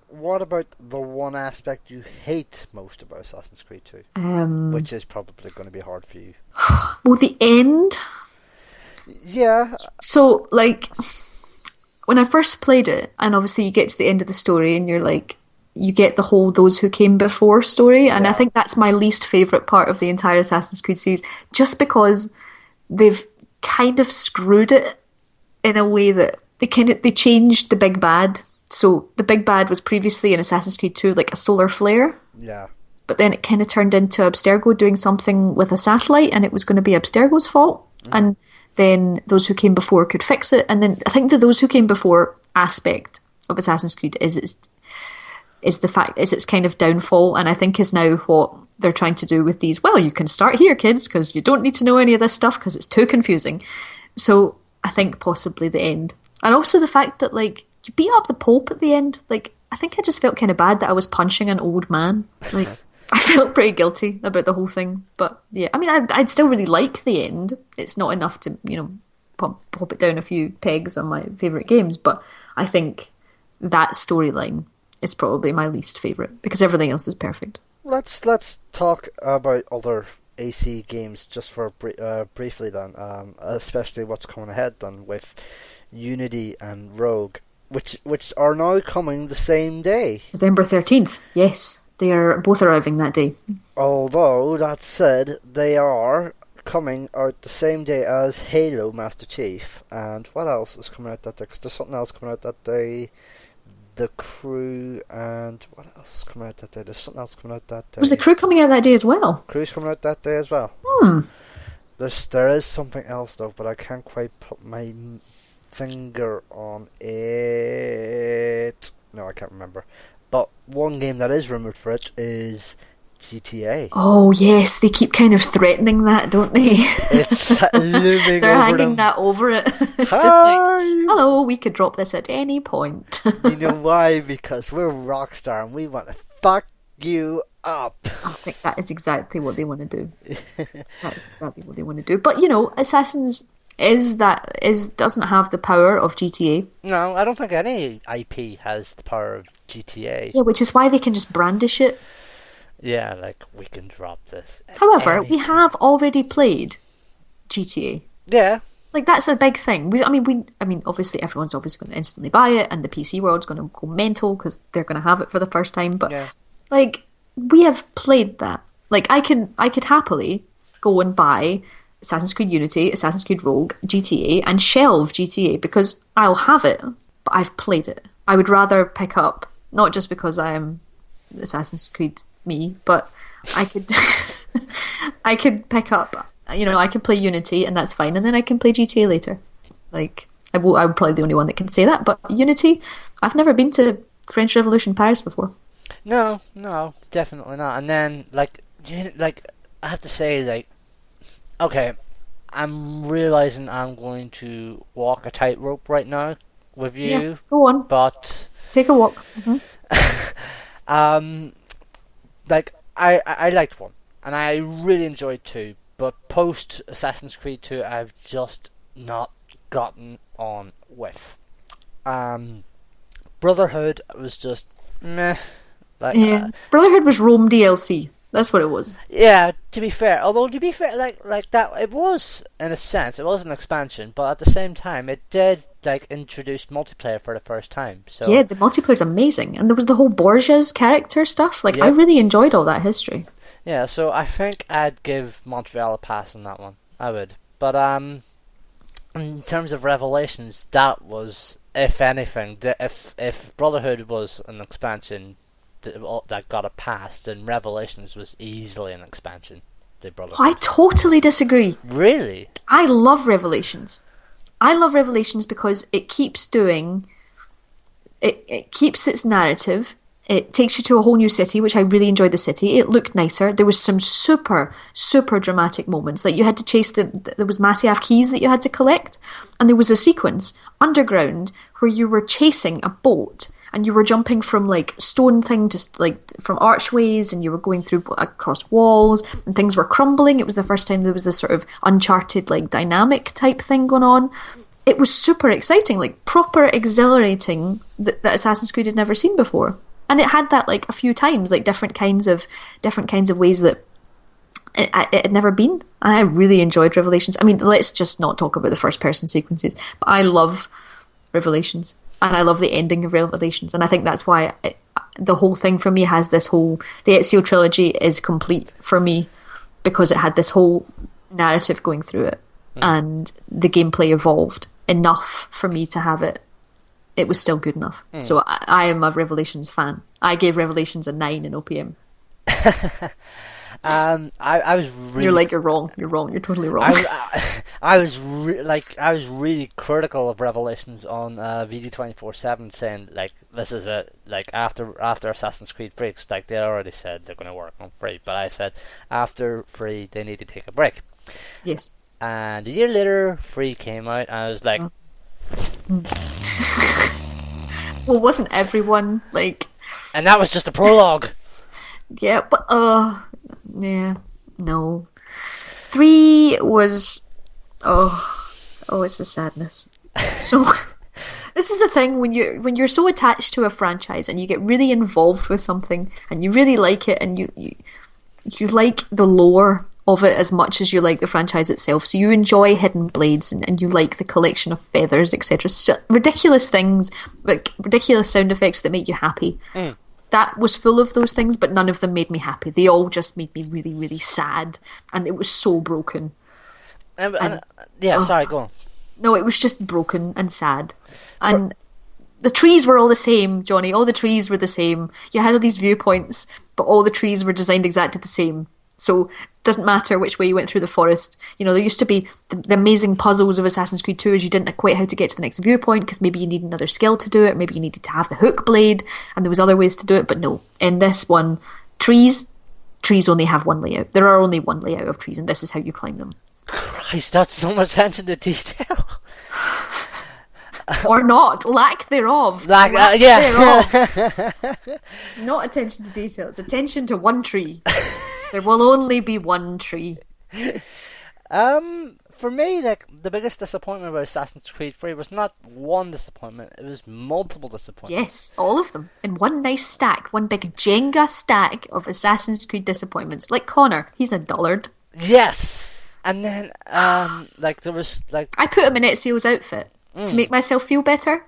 What about the one aspect you hate most about Assassin's Creed 2? Which is probably going to be hard for you. Well, the end. Yeah. So, like, when I first played it, and obviously you get to the end of the story, and you're like, you get the whole those who came before story, and I think that's my least favourite part of the entire Assassin's Creed series, just because they've kind of screwed it in a way that they changed the big bad. So the big bad was previously in Assassin's Creed 2 like a solar flare. Yeah. But then it kind of turned into Abstergo doing something with a satellite, and it was going to be Abstergo's fault. And then those who came before could fix it. And then I think the those who came before aspect of Assassin's Creed is the fact is its kind of downfall, and I think is now what they're trying to do with these. Well, you can start here, kids, because you don't need to know any of this stuff because it's too confusing. So I think possibly the end, and also the fact that, like, you beat up the Pope at the end. Like, I think I just felt kind of bad that I was punching an old man. Like, I felt pretty guilty about the whole thing. But yeah, I mean, I'd still really like the end. It's not enough to, pop it down a few pegs on my favourite games, but I think that storyline is probably my least favourite because everything else is perfect. Let's talk about other AC games just for briefly then, especially what's coming ahead then with Unity and Rogue, which are now coming the same day. November 13th, yes. They are both arriving that day. Although, that said, they are coming out the same day as Halo Master Chief. And what else is coming out that day? Because there's something else coming out that day. The Crew, and what else is coming out that day? There's something else coming out that day. Was the Crew coming out that day as well? Crew's coming out that day as well. There is something else though, but I can't quite put my finger on it. No, I can't remember. But one game that is rumoured for it is GTA. Oh yes, they keep kind of threatening that, don't they? It's looming They're over hanging them. that over it. It's Hi! just like, hello, we could drop this at any point. You know why? Because we're Rockstar and we want to fuck you up. I think that is exactly what they want to do. That is exactly what they want to do. But Assassin's doesn't have the power of GTA. No, I don't think any IP has the power of GTA. Yeah, which is why they can just brandish it. Yeah, like, we can drop this. However, we have already played GTA. Yeah. Like, that's a big thing. I mean, obviously everyone's obviously going to instantly buy it, and the PC world's going to go mental because they're going to have it for the first time. But like, we have played that. Like, I could happily go and buy Assassin's Creed Unity, Assassin's Creed Rogue, GTA, and shelve GTA because I'll have it. But I've played it. I would rather pick up, not just because I am Assassin's Creed me, but I could I could pick up, I could play Unity and that's fine, and then I can play GTA later. Like, I'm probably the only one that can say that, but Unity, I've never been to French Revolution Paris before. No, definitely not. And then, like, I have to say, like, okay, I'm realising I'm going to walk a tightrope right now with you. Yeah, go on. But take a walk. Like, I liked 1, and I really enjoyed 2, but post Assassin's Creed 2, I've just not gotten on with. Brotherhood was just meh. Like, Brotherhood was Rome DLC. That's what it was. Yeah, to be fair, like that, it was, in a sense, it was an expansion, but at the same time, it did, like, introduce multiplayer for the first time. So yeah, the multiplayer's amazing, and there was the whole Borgia's character stuff. Like, I really enjoyed all that history. Yeah, so I think I'd give Montreal a pass on that one. I would, but in terms of Revelations, that was, if anything, if Brotherhood was an expansion that got a pass, then Revelations was easily an expansion. I totally disagree. Really? I love Revelations. I love Revelations because it keeps doing... It keeps its narrative. It takes you to a whole new city, which I really enjoyed the city. It looked nicer. There was some super, super dramatic moments. Like, you had to chase there was Masyaf keys that you had to collect. And there was a sequence underground where you were chasing a boat and you were jumping from, like, stone thing to, like, from archways, and you were going through across walls, and things were crumbling. It was the first time there was this sort of Uncharted, like, dynamic type thing going on. It was super exciting, like, proper exhilarating that Assassin's Creed had never seen before. And it had that, like, a few times, like, different kinds of ways that it had never been. I really enjoyed Revelations. I mean, let's just not talk about the first person sequences, but I love Revelations. And I love the ending of Revelations. And I think that's why the whole thing for me has this whole... The Ezio trilogy is complete for me because it had this whole narrative going through it. And the gameplay evolved enough for me to have it. It was still good enough. So I am a Revelations fan. I gave Revelations a 9 in OPM. I was really... You're like, you're wrong. You're wrong. You're totally wrong. I was really critical of Revelations on VG247, saying, like, this is a, like, after Assassin's Creed 3, because, like, they already said they're going to work on 3, but I said after 3 they need to take a break. Yes. And a year later 3 came out, and I was like, Well, wasn't everyone like? And that was just a prologue. Yeah, but yeah, no. 3 was it's a sadness. So this is the thing when you're so attached to a franchise and you get really involved with something and you really like it and you like the lore of it as much as you like the franchise itself. So you enjoy Hidden Blades and you like the collection of feathers, etc. So ridiculous things, like ridiculous sound effects that make you happy. That was full of those things, but none of them made me happy. They all just made me really, really sad, and it was so broken. Sorry, go on. No, it was just broken and sad. And the trees were all the same, Johnny. All the trees were the same. You had all these viewpoints, but all the trees were designed exactly the same. So it doesn't matter which way you went through the forest. You know, there used to be the amazing puzzles of Assassin's Creed 2 as you didn't know quite how to get to the next viewpoint because maybe you need another skill to do it, maybe you needed to have the hook blade, and there was other ways to do it, but no. In this one, trees only have one layout. There are only one layout of trees, and this is how you climb them. Christ, that's so much attention to detail. Or not. Lack thereof. Yeah. Not attention to detail. It's attention to one tree. There will only be one tree. For me, like, the biggest disappointment about Assassin's Creed 3 was not one disappointment, it was multiple disappointments. Yes, all of them. In one nice stack. One big Jenga stack of Assassin's Creed disappointments. Like Connor. He's a dullard. Yes! And then, there was, like... I put him in Ezio's outfit to make myself feel better.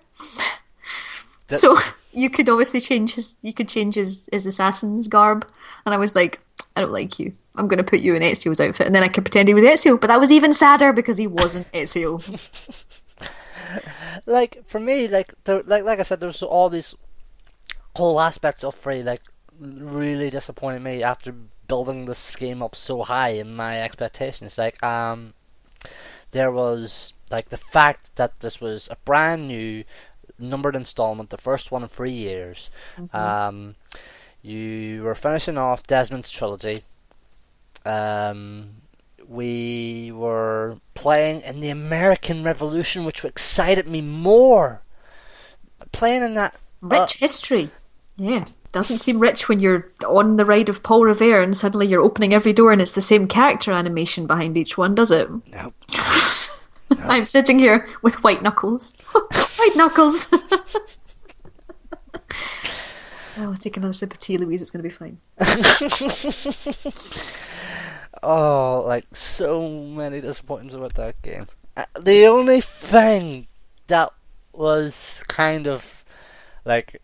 So you could obviously change his assassin's garb. And I was like, I don't like you. I'm going to put you in Ezio's outfit. And then I could pretend he was Ezio. But that was even sadder because he wasn't Ezio. Like, for me, like I said, there's all these whole aspects of 3, like, really disappointed me after building this game up so high in my expectations. Like, there was, like, the fact that this was a brand new numbered installment, the first one in 3 years. Mm-hmm. You were finishing off Desmond's trilogy. We were playing in the American Revolution, which excited me more. Playing in that... Rich history. Yeah. Doesn't seem rich when you're on the ride of Paul Revere and suddenly you're opening every door and it's the same character animation behind each one, does it? No. I'm sitting here with white knuckles. White knuckles! Oh, take another sip of tea, Louise. It's going to be fine. Oh, like, so many disappointments about that game. The only thing that was kind of, like,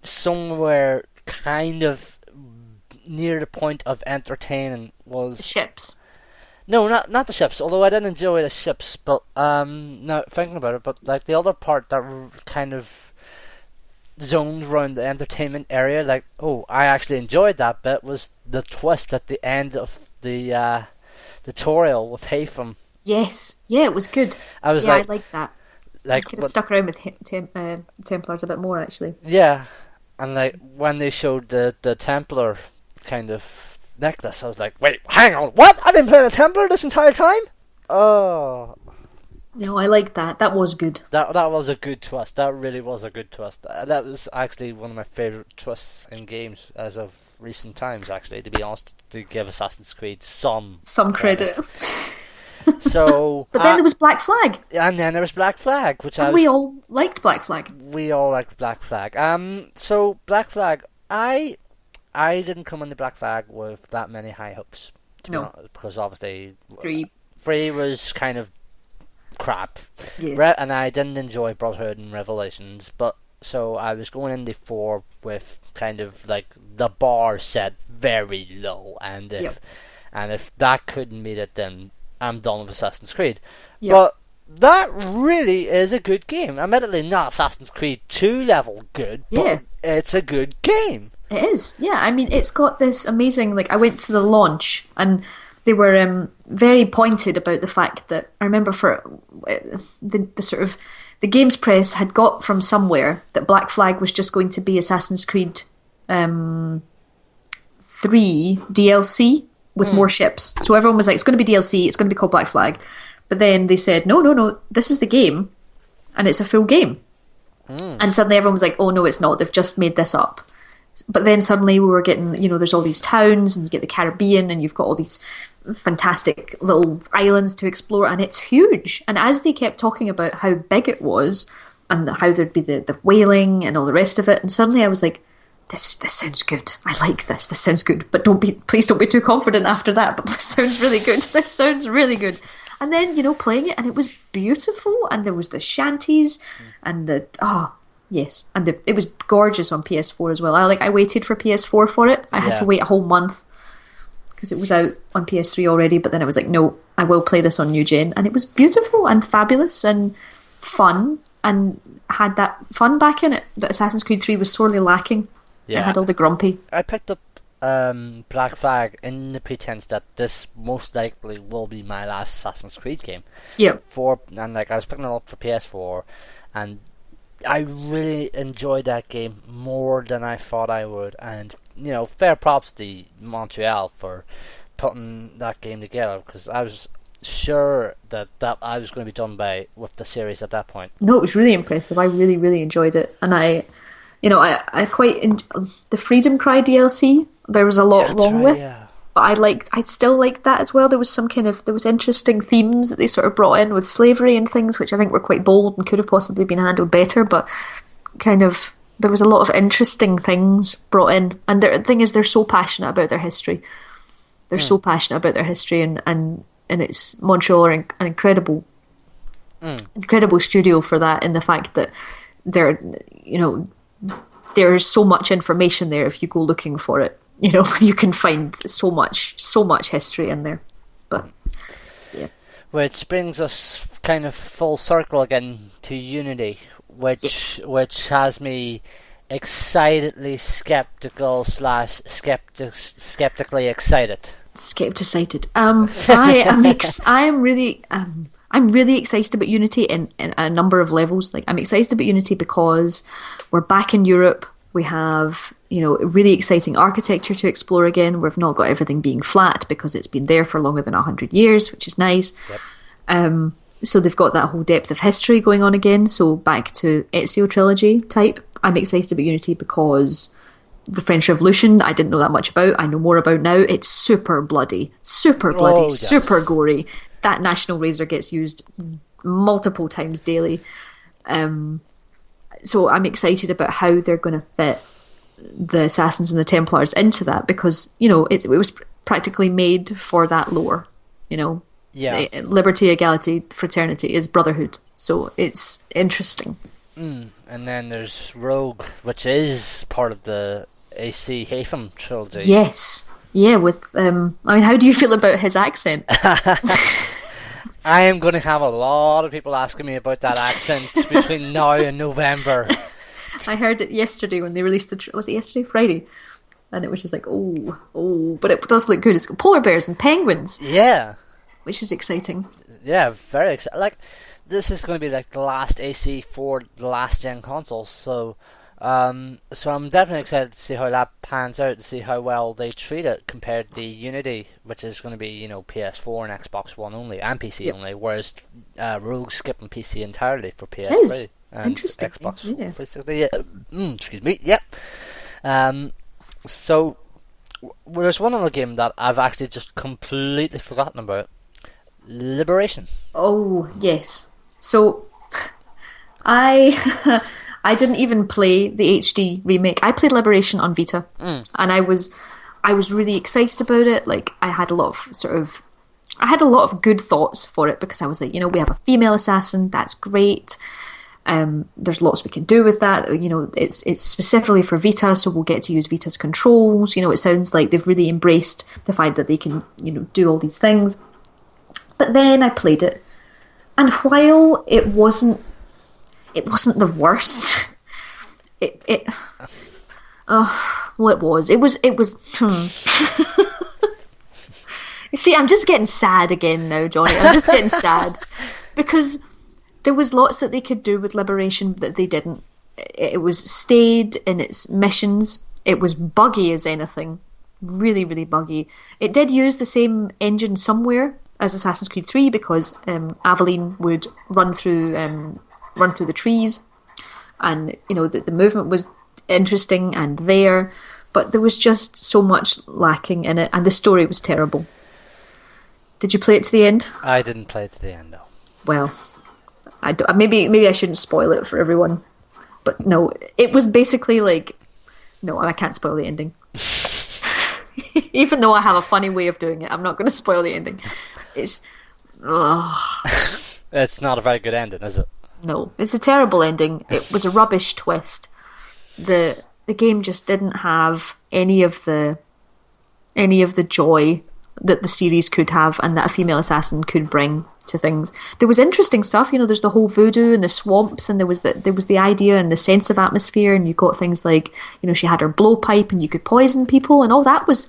somewhere kind of near the point of entertaining was... The ships. No, not the ships, although I did enjoy the ships, but, now, thinking about it, but, like, the other part that kind of zoned around the entertainment area, like, oh, I actually enjoyed that bit, was the twist at the end of the tutorial with Haytham. Yes, yeah, it was good. I liked that. Like, I could have stuck around with Templars a bit more, actually. Yeah, and like when they showed the Templar kind of necklace, I was like, wait, hang on, what? I've been playing a Templar this entire time? Oh. No, I liked that. That was good. That was a good twist. That really was a good twist. That was actually one of my favourite twists in games as of recent times, actually, to be honest, to give Assassin's Creed some credit. So, but then there was Black Flag. And then there was Black Flag, we all liked Black Flag. We all liked Black Flag. So Black Flag, I didn't come into Black Flag with that many high hopes. To be honest, because obviously 3 was kind of crap. Yes. And I didn't enjoy Brotherhood and Revelations, but so I was going into 4 with kind of like the bar set very low, and if that couldn't meet it, then I'm done with Assassin's Creed. Yep. But that really is a good game. Admittedly, not Assassin's Creed 2 level good, but it's a good game. It is, yeah. I mean, it's got this amazing, like, I went to the launch and they were very pointed about the fact that, I remember for the sort of, the games press had got from somewhere that Black Flag was just going to be Assassin's Creed 3 DLC with more ships. So everyone was like, it's going to be DLC, it's going to be called Black Flag. But then they said, no, this is the game, and it's a full game. And suddenly everyone was like, oh no, it's not, they've just made this up. But then suddenly we were getting, there's all these towns, and you get the Caribbean, and you've got all these fantastic little islands to explore, and it's huge. And as they kept talking about how big it was, and how there'd be the whaling and all the rest of it, and suddenly I was like, this sounds good. I like this. This sounds good. But please don't be too confident after that. But this sounds really good. This sounds really good. And then, playing it, and it was beautiful, and there was the shanties, and yes, and it was gorgeous on PS4 as well. I waited for PS4 for it. I had to wait a whole month because it was out on PS3 already. But then I was like, no, I will play this on new gen, and it was beautiful and fabulous and fun, and had that fun back in it that Assassin's Creed 3 was sorely lacking. Yeah, it had all the grumpy. I picked up Black Flag in the pretense that this most likely will be my last Assassin's Creed game. Yeah. I was picking it up for PS4, and I really enjoyed that game more than I thought I would. And fair props to Montreal for putting that game together, because I was sure that I was going to be done with the series at that point. No, it was really impressive. I really, really enjoyed it, and I quite the Freedom Cry DLC. There was a lot wrong with, but I still liked that as well. There was there was interesting themes that they sort of brought in with slavery and things, which I think were quite bold and could have possibly been handled better. But there was a lot of interesting things brought in. And the thing is, they're so passionate about their history. They're so passionate about their history, and it's Montreal are an incredible studio for that. In the fact that there's so much information there if you go looking for it. You can find so much history in there. But yeah. Which brings us kind of full circle again to Unity, which has me excitedly skeptical / skeptically excited. Skepticated. I'm really excited about Unity in a number of levels. Like, I'm excited about Unity because we're back in Europe. We have, really exciting architecture to explore again. We've not got everything being flat because it's been there for longer than 100 years, which is nice. Yep. So they've got that whole depth of history going on again. So back to Ezio trilogy type. I'm excited about Unity because the French Revolution, I didn't know that much about. I know more about now. It's super bloody, super gory. That National Razor gets used multiple times daily. So I'm excited about how they're going to fit the Assassins and the Templars into that, because, it was practically made for that lore, Yeah. Liberty, equality, fraternity is brotherhood. So it's interesting. And then there's Rogue, which is part of the AC Haytham trilogy. Yes. Yeah, with, how do you feel about his accent? I am going to have a lot of people asking me about that accent between now and November. I heard it yesterday when they released was it yesterday? Friday. And it was just like, but it does look good. It's got polar bears and penguins. Yeah. Which is exciting. Yeah, very exciting. Like, this is going to be like the last AC for the last gen consoles, so I'm definitely excited to see how that pans out, to see how well they treat it compared to Unity, which is going to be, PS4 and Xbox One only, and PC only, whereas Rogue's skipping PC entirely for PS3 and interesting. Xbox. Yeah. Excuse me. Yep. So there's one other game that I've actually just completely forgotten about. Liberation. Oh yes. So I didn't even play the HD remake. I played Liberation on Vita, and I was really excited about it. Like, I had a lot of good thoughts for it, because I was like, we have a female assassin. That's great. There's lots we can do with that. It's specifically for Vita, so we'll get to use Vita's controls. It sounds like they've really embraced the fact that they can, do all these things. But then I played it, and while it wasn't the worst, it was. You see, I'm just getting sad again now, Johnny. I'm just getting sad because there was lots that they could do with Liberation that they didn't. It was staid in its missions. It was buggy as anything, really, really buggy. It did use the same engine somewhere as Assassin's Creed 3, because Aveline would run through the trees and the movement was interesting and there, but there was just so much lacking in it, and the story was terrible. Did you play it to the end? I didn't play it to the end, no. Well, maybe I shouldn't spoil it for everyone, but no, it was basically like, no, I can't spoil the ending. Even though I have a funny way of doing it, I'm not going to spoil the ending. It's It's not a very good ending, is it? No, it's a terrible ending. It was a rubbish twist. The game just didn't have any of the joy that the series could have and that a female assassin could bring to things. There was interesting stuff, there's the whole voodoo and the swamps, and there was the idea and the sense of atmosphere, and you got things like, she had her blowpipe and you could poison people, and all those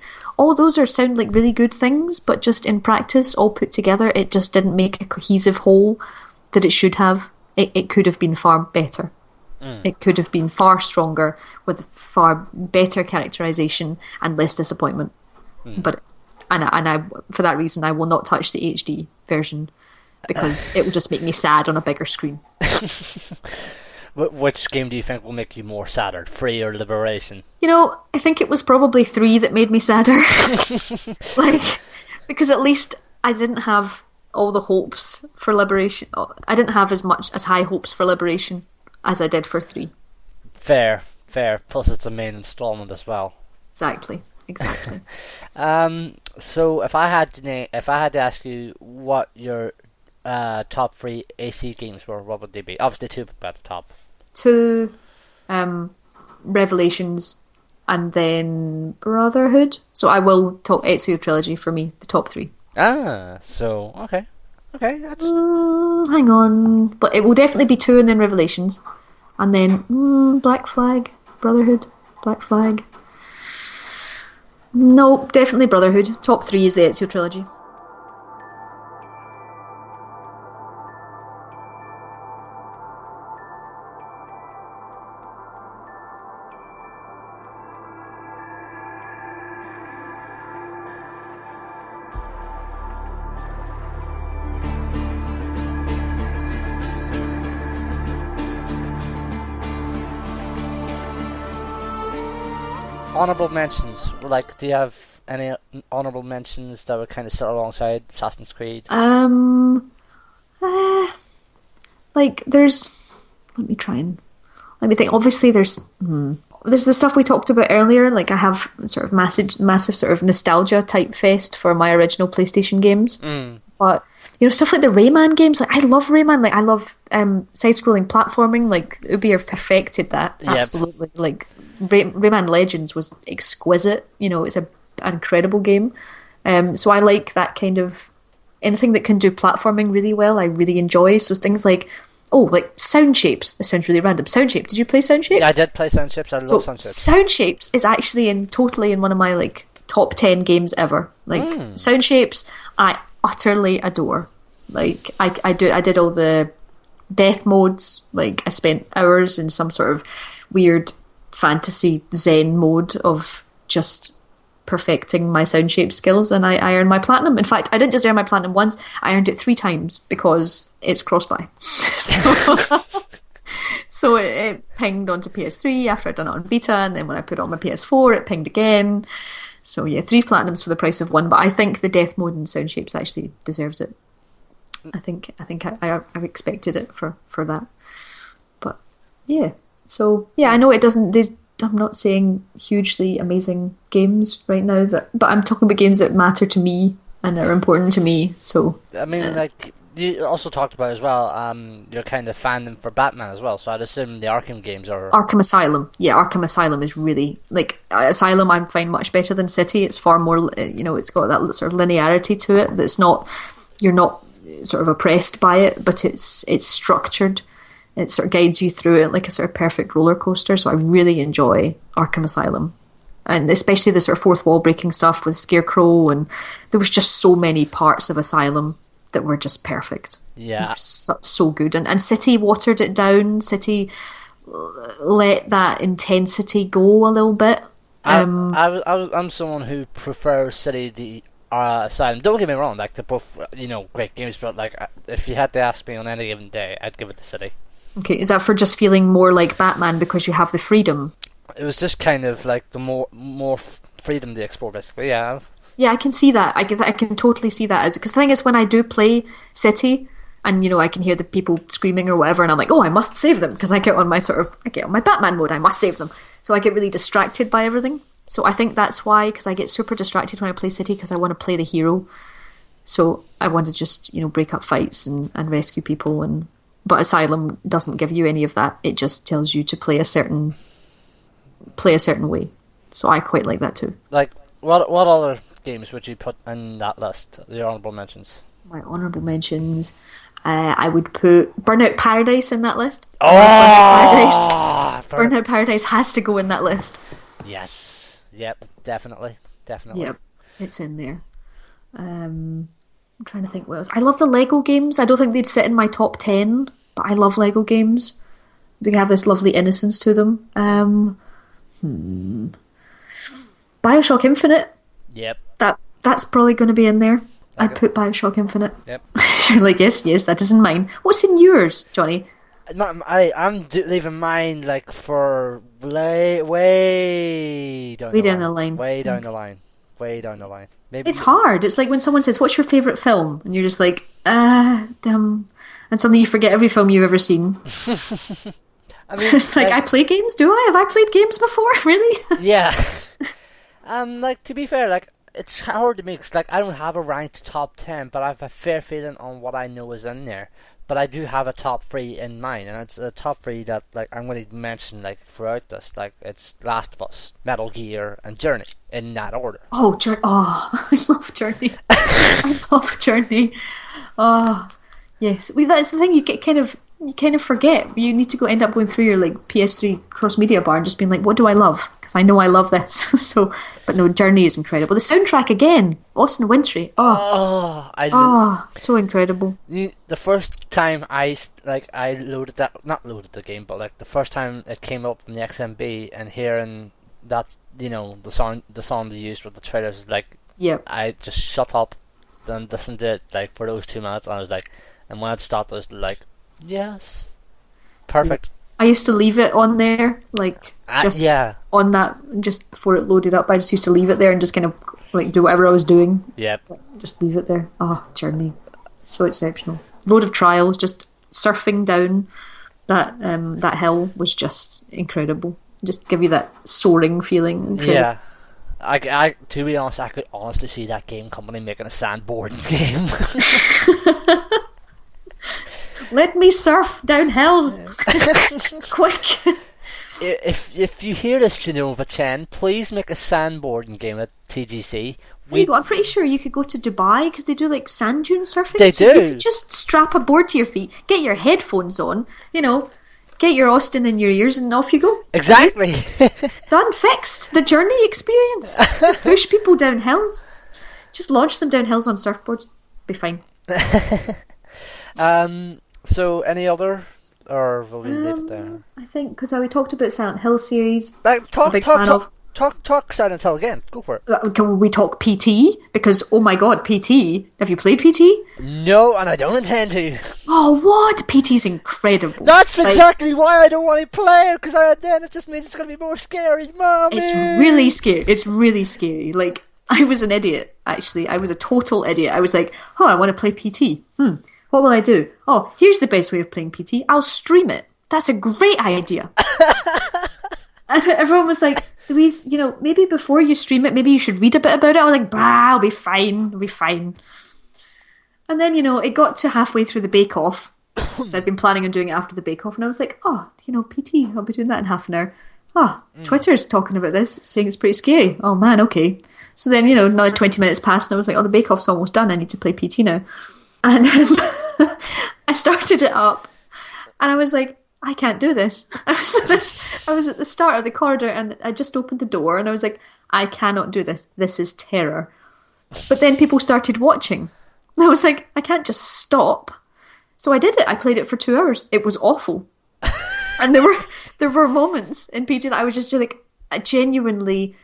sound like really good things, but just in practice, all put together, it just didn't make a cohesive whole that it should have. It could have been far better. It could have been far stronger with far better characterization and less disappointment. But I for that reason, I will not touch the HD version because it will just make me sad on a bigger screen. Which game do you think will make you more sadder, 3 or Liberation? I think it was probably 3 that made me sadder. Because at least I didn't have all the hopes for Liberation. I didn't have as high hopes for Liberation as I did for 3. Fair. Plus it's a main installment as well. Exactly. So if I had to ask you what your top 3 AC games were, what would they be? Obviously 2 at the top. 2 Revelations and then Brotherhood. So I will talk Ezio Trilogy for me, the top 3. So okay, that's... hang on, but it will definitely be 2 and then Revelations, and then Black Flag, Brotherhood, Black Flag. No, definitely Brotherhood. Top 3 is the Ezio Trilogy. Honourable mentions. Do you have any honourable mentions that would kind of sit alongside Assassin's Creed? There's... Let me think. Obviously, there's the stuff we talked about earlier. I have sort of massive sort of nostalgia type fest for my original PlayStation games. But stuff like the Rayman games. I love Rayman. I love side-scrolling platforming. Ubi have perfected that. Absolutely. Yep. Rayman Legends was exquisite. It's an incredible game. So I like that kind of anything that can do platforming really well. I really enjoy. So things like Sound Shapes. This sounds really random. Sound Shapes. Did you play Sound Shapes? Yeah, I did play Sound Shapes. I love Sound Shapes. Sound Shapes is actually totally in one of my top 10 games ever. Sound Shapes, I utterly adore. I did all the death modes. I spent hours in some sort of weird fantasy zen mode of just perfecting my sound shape skills, and I earned my platinum. In fact, I didn't just earn my platinum once, I earned it 3 times because it's cross-buy. So it pinged onto PS3 after I'd done it on Vita, and then when I put it on my PS4 it pinged again. So yeah, 3 platinums for the price of 1, but I think the death mode in sound shapes actually deserves it. I think I've expected it for that. But yeah. So yeah, I know it doesn't. I'm not saying hugely amazing games right now, but I'm talking about games that matter to me and are important to me. So I mean, you also talked about as well. Your kind of fandom for Batman as well. So I'd assume the Arkham games are Arkham Asylum. Yeah, Arkham Asylum is really Asylum. I find much better than City. It's far more. It's got that sort of linearity to it. That's not. You're not sort of oppressed by it, but it's structured. It sort of guides you through it like a sort of perfect roller coaster. So I really enjoy Arkham Asylum, and especially the sort of fourth wall breaking stuff with Scarecrow, and there was just so many parts of Asylum that were just perfect. Yeah, so good. And City watered it down. City let that intensity go a little bit. I'm someone who prefers City the Asylum. Don't get me wrong, they're both great games, but if you had to ask me on any given day, I'd give it to City. Okay, is that for just feeling more like Batman because you have the freedom? It was just kind of like the more freedom to explore, basically. Yeah. Yeah, I can see that. I can totally see that. Because the thing is, when I do play City, and I can hear the people screaming or whatever, and I'm like, oh, I must save them, because I get on my Batman mode. I must save them. So I get really distracted by everything. So I think that's why, because I get super distracted when I play City, because I want to play the hero. So I want to just break up fights and rescue people. But Asylum doesn't give you any of that. It just tells you to play a certain way. So I quite like that too. Like, what other games would you put in that list? Your honourable mentions. My honourable mentions. I would put Burnout Paradise in that list. Oh, Burnout Paradise has to go in that list. Yes. Yep. Definitely. Yep. It's in there. I'm trying to think what else. I love the Lego games. I don't think they'd sit in my top 10, but I love Lego games. They have this lovely innocence to them. BioShock Infinite. Yep. That's probably going to be in there. I'd put BioShock Infinite. Yep. You're like, yes, that is in mine. What's in yours, Johnny? I'm leaving mine like for way down the line. Way down the line. Maybe it's hard. It's like when someone says, "What's your favourite film?" and you're just like, damn, and suddenly you forget every film you've ever seen. I mean, it's like I play games. Do I? Have I played games before? Really? Yeah. Like, to be fair, like, it's hard to make. Like, I don't have a ranked top 10, but I have a fair feeling on what I know is in there. But I do have a top 3 in mind, and it's a top 3 that, like, I'm going to mention, like, throughout this. Like, it's Last of Us, Metal Gear, and Journey, in that order. Oh, I love Journey. I love Journey. Oh, yes. That's the thing, you kind of forget. You need to end up going through your like PS3 cross media bar and just being like, what do I love? Because I know I love this. So, but no, Journey is incredible. The soundtrack again, Austin Wintory. So incredible. The first time I loaded not loaded the game, but like the first time it came up in the XMB and hearing that, the song they used with the trailers was like, yeah, I just shut up and listened to it like for those 2 minutes, and I was like, and when it started, I was like, yes, perfect. I used to leave it on there, like on that, just before it loaded up. I just used to leave it there and just kind of like do whatever I was doing. Yep. Just leave it there. Oh, Journey, so exceptional. Road of Trials, just surfing down that hill was just incredible. Just give you that soaring feeling. Incredible. Yeah. I to be honest, I could honestly see that game company making a sandboarding game. Let me surf down hills, quick. If you hear this, Genova Chen, please make a sandboarding game at TGC. I'm pretty sure you could go to Dubai because they do like sand dune surfing. They do. You could just strap a board to your feet, get your headphones on, get your Austin in your ears, and off you go. Exactly. Done, fixed. The Journey experience. Just push people down hills. Just launch them down hills on surfboards. Be fine. So, any other, or will we leave it there? I think because we talked about Silent Hill series. Talk Silent Hill again. Go for it. Can we talk PT? Because oh my god, PT. Have you played PT? No, and I don't intend to. Oh, what? PT's incredible. That's exactly why I don't want to play it. Because then it just means it's going to be more scary, Mommy. It's really scary. It's really scary. Like, I was an idiot. Actually, I was a total idiot. I was like, oh, I want to play PT. What will I do? Oh, here's the best way of playing PT. I'll stream it. That's a great idea. And everyone was like, Louise, maybe before you stream it, maybe you should read a bit about it. I was like, bah, I'll be fine. And then, it got to halfway through the Bake Off. So I'd been planning on doing it after the Bake Off. And I was like, oh, PT, I'll be doing that in half an hour. Twitter's talking about this, saying it's pretty scary. Oh, man, okay. So then, another 20 minutes passed and I was like, oh, the Bake Off's almost done. I need to play PT now. And then I started it up and I was like, I can't do this. I was at the start of the corridor and I just opened the door and I was like, I cannot do this. This is terror. But then people started watching. And I was like, I can't just stop. So I did it. I played it for 2 hours. It was awful. And there were moments in PT that I was just like, genuinely,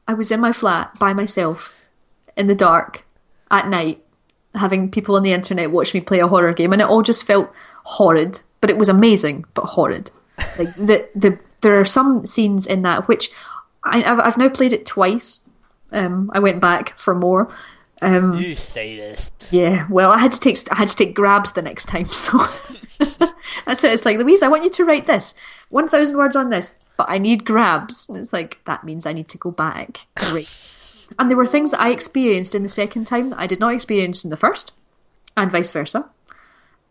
I was in my flat by myself in the dark at night, having people on the internet watch me play a horror game, and it all just felt horrid but it was amazing, but horrid. Like there are some scenes in that which I've now played it twice. I went back for more. You sadist. Yeah, well, I had to take grabs the next time, so that's it. It's like, Louise, I want you to write this 1,000 words on this, but I need grabs. And it's like, that means I need to go back. Great. And there were things that I experienced in the second time that I did not experience in the first, and vice versa.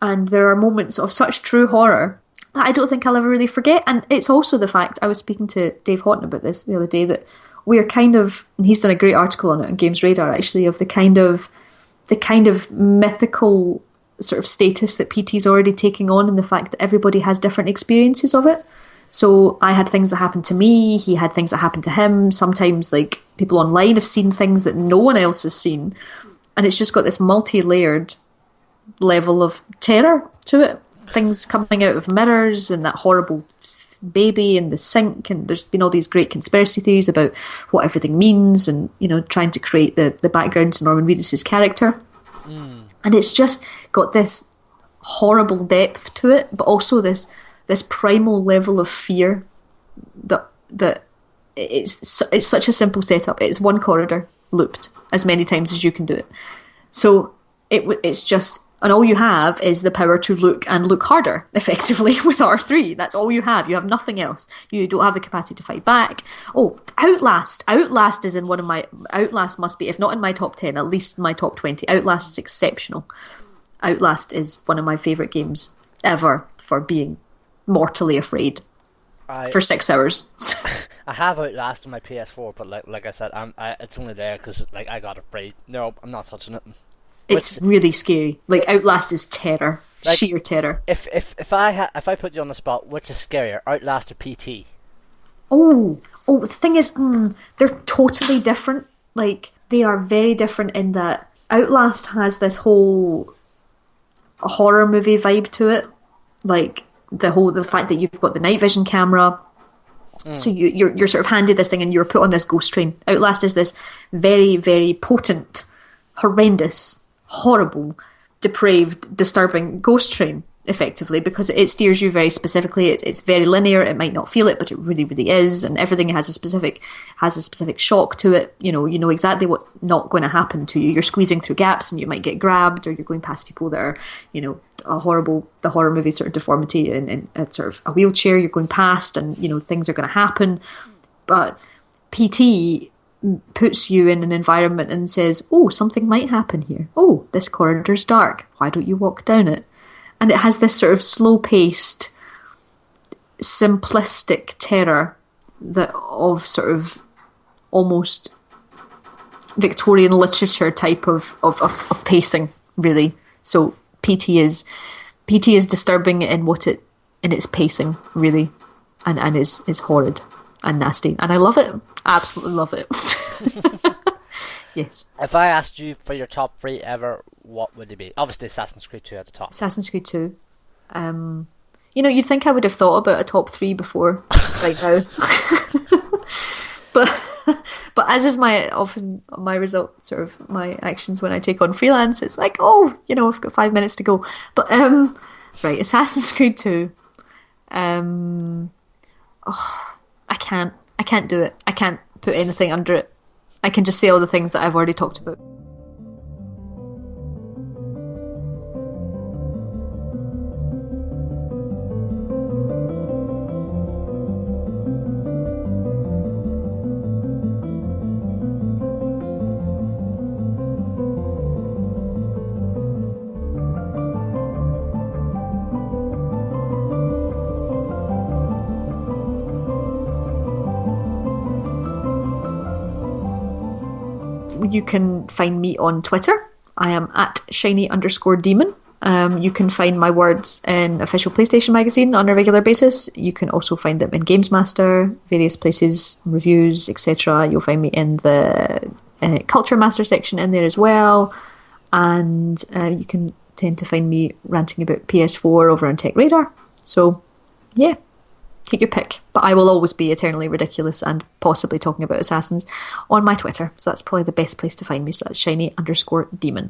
And there are moments of such true horror that I don't think I'll ever really forget. And it's also the fact, I was speaking to Dave Houghton about this the other day, that we're kind of, and he's done a great article on it on GamesRadar actually, of the kind of mythical sort of status that PT's already taking on, and the fact that everybody has different experiences of it. So I had things that happened to me, he had things that happened to him. Sometimes like people online have seen things that no one else has seen. And it's just got this multi-layered level of terror to it. Things coming out of mirrors and that horrible baby in the sink, and there's been all these great conspiracy theories about what everything means, and trying to create the background to Norman Reedus' character. And it's just got this horrible depth to it, but also this primal level of fear that it's such a simple setup. It's one corridor looped as many times as you can do it, so it's just. And all you have is the power to look harder, effectively, with R3. That's all you have. You have nothing else. You don't have the capacity to fight back. Oh, Outlast. Outlast is in one of my... Outlast must be, if not in my top 10, at least in my top 20. Outlast is exceptional. Outlast is one of my favourite games ever for being mortally afraid for 6 hours. I have Outlast on my PS4, but like I said, it's only there because I got afraid. No, I'm not touching it. It's really scary. Like, Outlast is terror, sheer terror. If I put you on the spot, which is scarier, Outlast or PT? Oh, the thing is, they're totally different. Like, they are very different in that Outlast has this whole horror movie vibe to it. Like, the fact that you've got the night vision camera. So you're sort of handed this thing and you're put on this ghost train. Outlast is this very, very potent, horrendous, horrible, depraved, disturbing ghost train, effectively, because it steers you very specifically. It's very linear. It might not feel it, but it really, really is, and everything has a specific shock to it. You know exactly what's not going to happen to you. You're squeezing through gaps, and you might get grabbed, or you're going past people that are, the horror movie sort of deformity in sort of a wheelchair. You're going past, and things are going to happen. But PT puts you in an environment and says, oh, something might happen here. Oh, this corridor's dark. Why don't you walk down it? And it has this sort of slow-paced, simplistic terror that of sort of almost Victorian literature type of pacing, really. So PT is disturbing in its pacing, really, and is horrid and nasty, and I love it. Absolutely love it. Yes. If I asked you for your top 3 ever, what would it be? Obviously, Assassin's Creed 2 at the top. Assassin's Creed 2. You'd think I would have thought about a top 3 before right now, but as is often my result, sort of my actions when I take on freelance, it's like, I've got 5 minutes to go. But right, Assassin's Creed 2. I can't do it. I can't put anything under it. I can just say all the things that I've already talked about. You can find me on Twitter. I am at shiny_demon. You can find my words in official PlayStation magazine on a regular basis. You can also find them in GamesMaster, various places, reviews, etc. You'll find me in the Culture Master section in there as well. And you can tend to find me ranting about PS4 over on TechRadar. So, yeah. Take your pick. But I will always be eternally ridiculous and possibly talking about Assassins on my Twitter. So that's probably the best place to find me. So that's shiny_demon.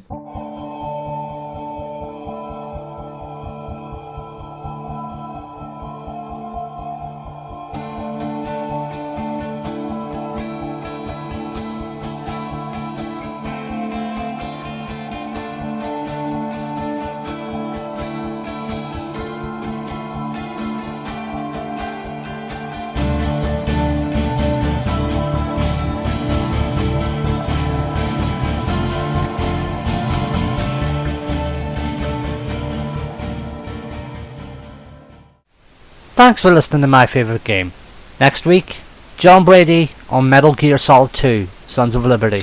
Thanks for listening to my favourite game. Next week, John Brady on Metal Gear Solid 2, Sons of Liberty.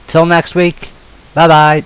Till next week, bye bye.